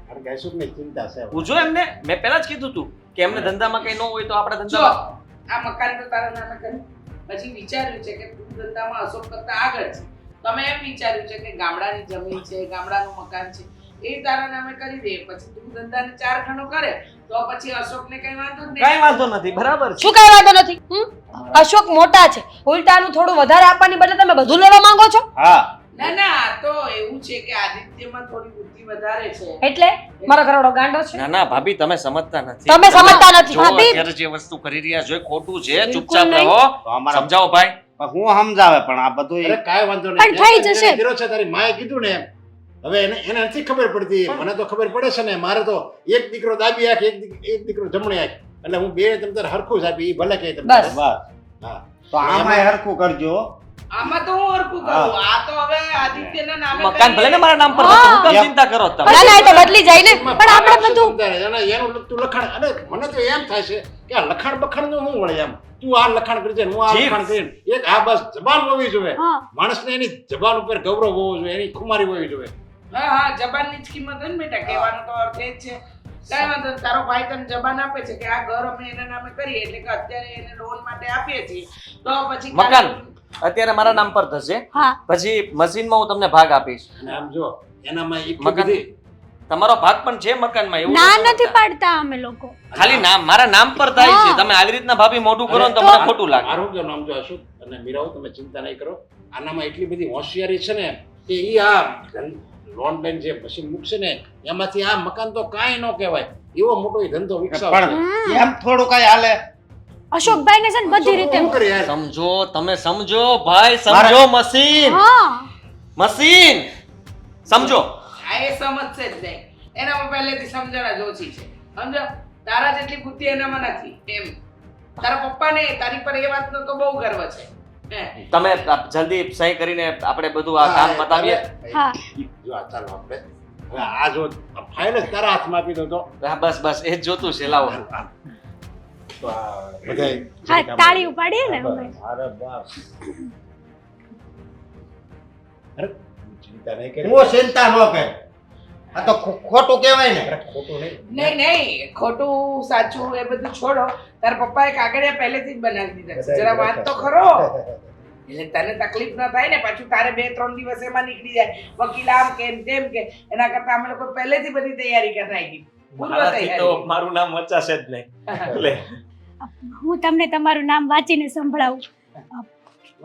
કારણ કે અશોકને ચિંતા છે. પૂછો એમને, મેં પહેલા જ કીધું તું કે એમને ધંધામાં કઈ ન હોય તો આપણા જો ધંધામાં. આ મકાન તો તારા નામે કર્યું, પછી વિચાર્યું છે કે તું ધંધામાં અશોક કરતા આગળ છે. તમે એમ વિચાર્યું છે કે ગામડાની જમીન છે, ગામડાનું મકાન છે, એ તારા નામે કરી દે. પછી તું ધંધાને 4 ખણો કરે તો પછી અશોકને કઈ વાંધો જ કઈ નહીં. વાંધો નથી, બરાબર છે. શું કઈ વાંધો નથી? અશોક મોટા છે, ઉલટાનું થોડું વધારે આપવાની બદલે તમે બધું લેવા માંગો છો. હા, ના ના, આ તો એવું છે કે આદિત્યમાં થોડી બુદ્ધિ વધારે છે. એટલે મારો ઘરવાળો ગાંડો છે. ના ના ભાભી, તમે સમજતા નથી. તમે સમજતા નથી. જો ભાભી. અત્યારે જે વસ્તુ કરી રહ્યા છો એ ખોટું છે. બિલકુલ ચૂપચાપ નહીં. રહો. તો અમારા સમજાવો ભાઈ. હું સમજાવે પણ આ બધું અરે કાંઈ વાંધો નહીં. પણ થઈ જશે. મેં કર્યો છે, તારી માએ કીધું ને એમ. હવે એને નથી ખબર પડતી. મને તો ખબર પડે છે ને. મારે તો એક દીકરો ડાબી આંખ, એક દીકરો જમણી આંખ. એટલે હું બે તમ તારે હરખું જ આપી. ઈ ભલે કહે તમે. બસ. બસ હા, તો આમાં હરખું કરજો. આમાં તો હું હરખું કરું. આ તો હવે આદિત્યના નામે મકાન ભલે ને મારા નામ પર હા. હતું, હું કેમ ચિંતા કરો તમે? ના ના, એ તો બદલી જાય ને. એમાં પણ આપણે ભાગ છે બધું તમ તારે. એનું લગતું લખાણ. અને મને તો એમ થાય છે કે આ લખાણ બખાણ નું શું વળે એમ. તું આ લખાણ કરી હું આ જી. લખાણ કરીને એક આ બસ જબાન હોવી જોઈએ. હા. માણસને એની જબાન ઉપર ગૌરવ હોવો જોઈએ, એની ખુમારી હોવી જોઈએ. હા હા, જબાનની જ કિંમત હોય ને બેટા. કહેવાનો તો અર્થ એ જ છે. કઈ વાંધો નહીં. તારો ભાઈ તને જબાન આપે છે કે આ ઘર અમે એના નામે કરીએ, એટલે કે અત્યારે એને લોન માટે આપીએ છીએ, તો પછી મકાન અત્યારે મારા નામ પર થશે. હા. પછી મશીનમાં હું તમને ભાગ આપીશ. અને આમ જો એનામાં એટલી મકાન બધી તમારો ભાગ પણ છે મકાનમાં, એવું ના નથી નથી સમજતા. પાડતા અમે લોકો. ખાલી નામ મારા નામ પર થાય છે. હા. તમે આવી રીતના ભાભી મોઢું કરો ને તો તો- મને ખોટું લાગે. મારું કે નામ જો અશોક અને મીરાઓ, તમે ચિંતા નહીં કરો. આનામાં એટલી બધી હોશિયારી છે ને કે ઈ આ લોન લઈને જે મશીન મૂકશે ને એમાંથી આ મકાન તો કાંઈ ન કહેવાય એવો મોટો ઈ ધંધો વિકસાવશે. પણ એમ થોડું કઈ હાલે. અશોકભાઈ ને છે ને બધી રીતે શું કરે યાર? સમજો, તમે સમજો ભાઈ, સમજો. મશીન હા મશીન સમજો. આ એ સમજશે જ નહીં. એનામાં પહેલેથી સમજણ જ ઓછી છે. સમજો? તારા જેટલી બુદ્ધિ એનામાં નથી એમ. તારા પપ્પાને તારી પર એ વાતનો તો બહુ ગર્વ છે. હે. તમે જલ્દી સહી કરીને આપણે બધું આ કામ પતાવીએ. હા જો આ ચાલો આપણે હવે આ જો ફાઇલ જ તારા હાથમાં આપી દો તો હા બસ બસ એ જ જોતું છે. લાવો. તો આ બધાય હા તાળી ઉપાડીએ ને હવે. અરે બાપ અરે ચિંતા નહીં કરી હું ચિંતા ન કર. આ તો ખોટું કહેવાય ને. અરે ખોટું નહીં નહીં ખોટું સાચું એ બધું છોડો. તારા પપ્પાએ કાગળિયા પહેલેથી જ બનાવી દીધા છે. જરા વાત તો ખરો. એટલે તને તકલીફ ન થાય ને પાછું તારે 2-3 દિવસ એમાં નીકળી જાય. વકીલ આમ કે તેમ કે એના કરતા અમે લોકો પહેલેથી બધી તૈયારી કરી નાખી. પૂર્વ મારાથી તો તૈયારી. મારું નામ વચાશે જ નહીં. એટલે હું તમને તમારું નામ વાંચીને સંભળાવું.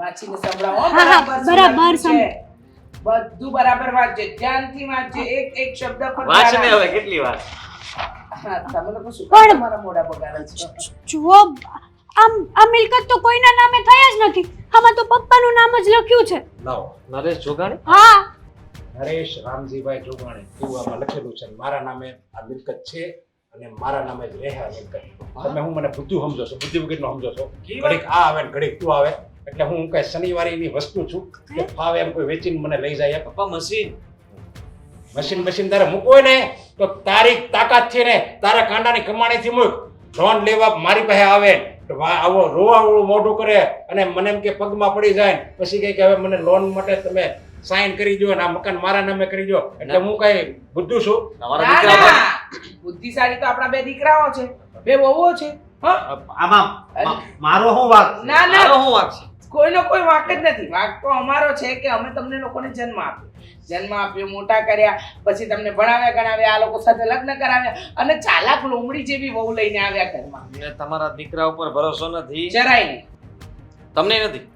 વાંચીને સંભળાવો. હા, હા, બરાબર છે. બધું બરાબર વાંચજે. ધ્યાનથી વાંચજે. એક શબ્દ પણ વાંચ ને તારા- હવે કેટલી વાર. હા, તમે લોકો શું પણ- તમારા મોઢા બગાડો છો? જુઓ આ મિલકત તો કોઈના નામે થઈ જ નથી. આમાં તો પપ્પાનું નામ જ લખ્યું છે. લાવો નરેશ જોગાણી. હા નરેશ રામજીભાઈ જોગાણી એવું આમાં લખેલું છે મારા નામે આ મિલકત છે અને મારા નામે જ રહે આ મિલકત. તમે હું મને બુદ્ધુ સમજો છો બુદ્ધિ વગરનો સમજો છો. ઘડીક આ આવે ને ઘડીક તું આવે એટલે હું કઈ શનિવારીની વસ્તુ છું કે ફાવે એમ કોઈ વેચીને મને લઈ જાય પપ્પા મશીન. મશીન તારે મૂકવું હોય ને તો તારી તાકાત છે ને તારા કાંડાની કમાણીથી મૂક. લોન લેવા મારી પાસે આવે તો આવો રોવાળું મોઢું કરે અને મને એમ કે પગમાં પડી જાય ને પછી કહે કે હવે મને લોન માટે તમે સાઈન કરી દો અને આ મકાન મારા નામે કરી દો એટલે હું કઈ બુદ્ધુ છું. તમારા ના, દીકરા ના. બુદ્ધિશાળી તો આપણા 2 દીકરાઓ છે, 2 વહુઓ છે. હા? આમાં મારો શું વાંક છે? ના ના મારો શું વાંક છે? કોઈનો કોઈ વાંક જ નથી. વાંક તો અમારો છે કે અમે તમને લોકોને જન્મ આપ્યો, મોટા કર્યા, પછી તમને ભણાવ્યા ગણાવ્યા, આ લોકો સાથે લગ્ન કરાવ્યા અને ચાલાક લોમડી જેવી વહુ લઈને આવ્યા ઘરમાં. મને તમારા દીકરા ઉપર ભરોસો નથી. જરાય નહીં. તમને નથી.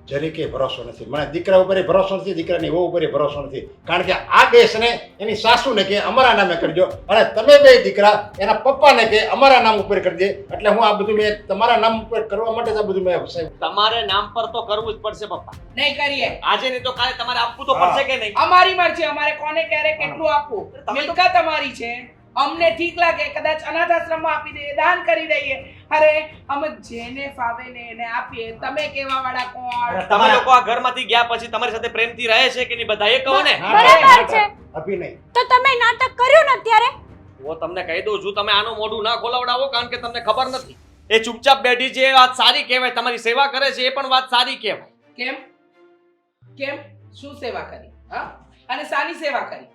જરીકે ભરોસો નથી મને દીકરા ઉપર ભરોસો નથી દીકરાની વહુ ઉપર ભરોસો નથી કારણ કે આ કેસ ને એની સાસુને કે અમારા નામે કરજો અને તમે બે દીકરા એના પપ્પાને કે અમારા નામ ઉપર કરી દે એટલે હું આ બધું મેં તમારા નામ ઉપર કરવા માટે જ આ બધું મેં સાહેબ તમારે નામ પર તો કરવું જ પડશે પપ્પા. નહીં કરીએ. આજે નહીં તો કાલે તમારે આપવું તો પડશે કે નહીં? અમારી મરજી. અમારે કોને ક્યારે કેટલું આપવું. મિલકત અમારી છે. અમને ઠીક લાગે કદાચ અનાથ આશ્રમમાં આપી દઈએ, દાન કરી દઈએ. અરે અમે જેને ફાવે ને એને આપીએ. તમે કેવા વાળા કોણ? તમે લોકો આ ઘરમાંથી ગયા પછી તમારી સાથે પ્રેમથી રહે છે કે નહીં બધા એ કહો ને. બરાબર છે. અભિનય તો તમે નાટક કર્યું ને અત્યારે. હું તમને કહી દઉં છું તમે આનું મોઢું ના ખોલાવડાવો કારણ કે તમને ખબર નથી. એ ચૂપચાપ બેઠી છે એ વાત સારી કહેવાય. તમારી સેવા કરે છે એ પણ વાત સારી કહેવાય. કેમ કેમ શું સેવા કરી? હા? અને સાની સેવા કરી?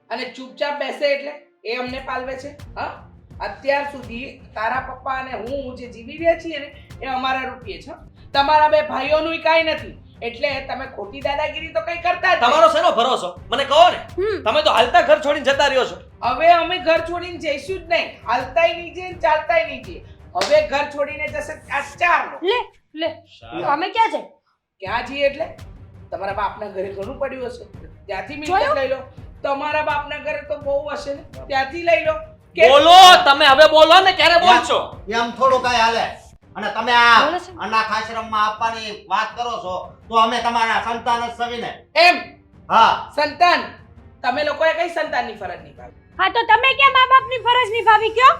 અને ચૂપચાપ બેસે એટલે એ અમને પાલવે છે? હા? અત્યાર સુધી તારા પપ્પા અને હું જે જીવી રહ્યા છીએ ને એ અમારા રૂપિયે છે. તમારા 2 ભાઈઓનું કાંઈ નથી એટલે તમે ખોટી દાદાગીરી તો કઈ કરતા જ નહીં. તમારો શેનો ભરોસો મને કહો ને. તમે તો હાલતા ઘર છોડીને જતા રહ્યો છો. હવે અમે ઘર છોડીને જઈશું જ નહીં. હાલતાય નહીં જઈએ, ચાલતાય નહીં જઈએ. હવે ઘર છોડીને જશે આ 4 લોકો. લે અમે ક્યાં છે? ક્યાં જઈએ એટલે તમારા બાપના ઘરે ઘણું પડ્યું હશે, ત્યાંથી મિલકત જોયું? લઈ લો. તમારા બાપના ઘરે તો બહુ હશે ને, ત્યાંથી લઈ લો. કે- બોલો તમે હવે બોલો ને ક્યારે બોલશો? એમ થોડું કઈ હાલે. અને તમે આ બોલો છો? અનાથ આશ્રમમાં આપવાની વાત કરો છો તો અમે તમારા સંતાન જ સવીને. એમ હા સંતાન તમે લોકોએ કઈ સંતાનની ફરજ નિભાવી? હા તો તમે ક્યાં મા બાપની ફરજ નિભાવી કયો?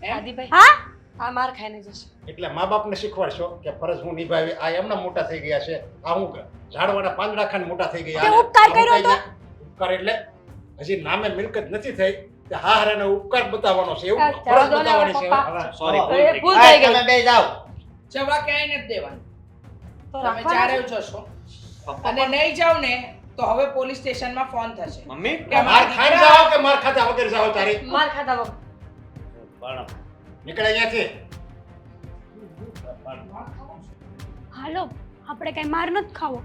એમ? આદિભાઈ હા આ માર ખાઈને જશે. એટલે મા બાપને શીખવાડશો કે ફરજ હું નિભાવી આ એમના મોટા થઈ ગયા છે આ હું ઝાડવાના પાંદડા ખાને મોટા થઈ ગયા તે ઉપકાર કર્યો તો? ઉપકાર એટલે હજી નામે મિલકત નથી થઈ તે હા હારાને ઉપકાર બતાવવાનો છે એવું અચ્છા, ફરજ દો ને બતાવવાની છે પપ્પા. હવે. સોરી ભૂલ થઈ ગઈ. તમે બે જાઓ. જવા ક્યાંય નથી દેવાનું. તો તમે રાખવાનું ચારે છે. જશો અને નહીં જાવ ને તો હવે પોલીસ સ્ટેશનમાં ફોન થશે મમ્મી કે માર અમારા ખાઈને દીકરા- જાઓ કે માર ખાધા વગર જાઓ તારી માર ખાધા વગર. પણ નીકળે અહીંયાથી હાલો આપણે કઈ માર નથી ખાવો.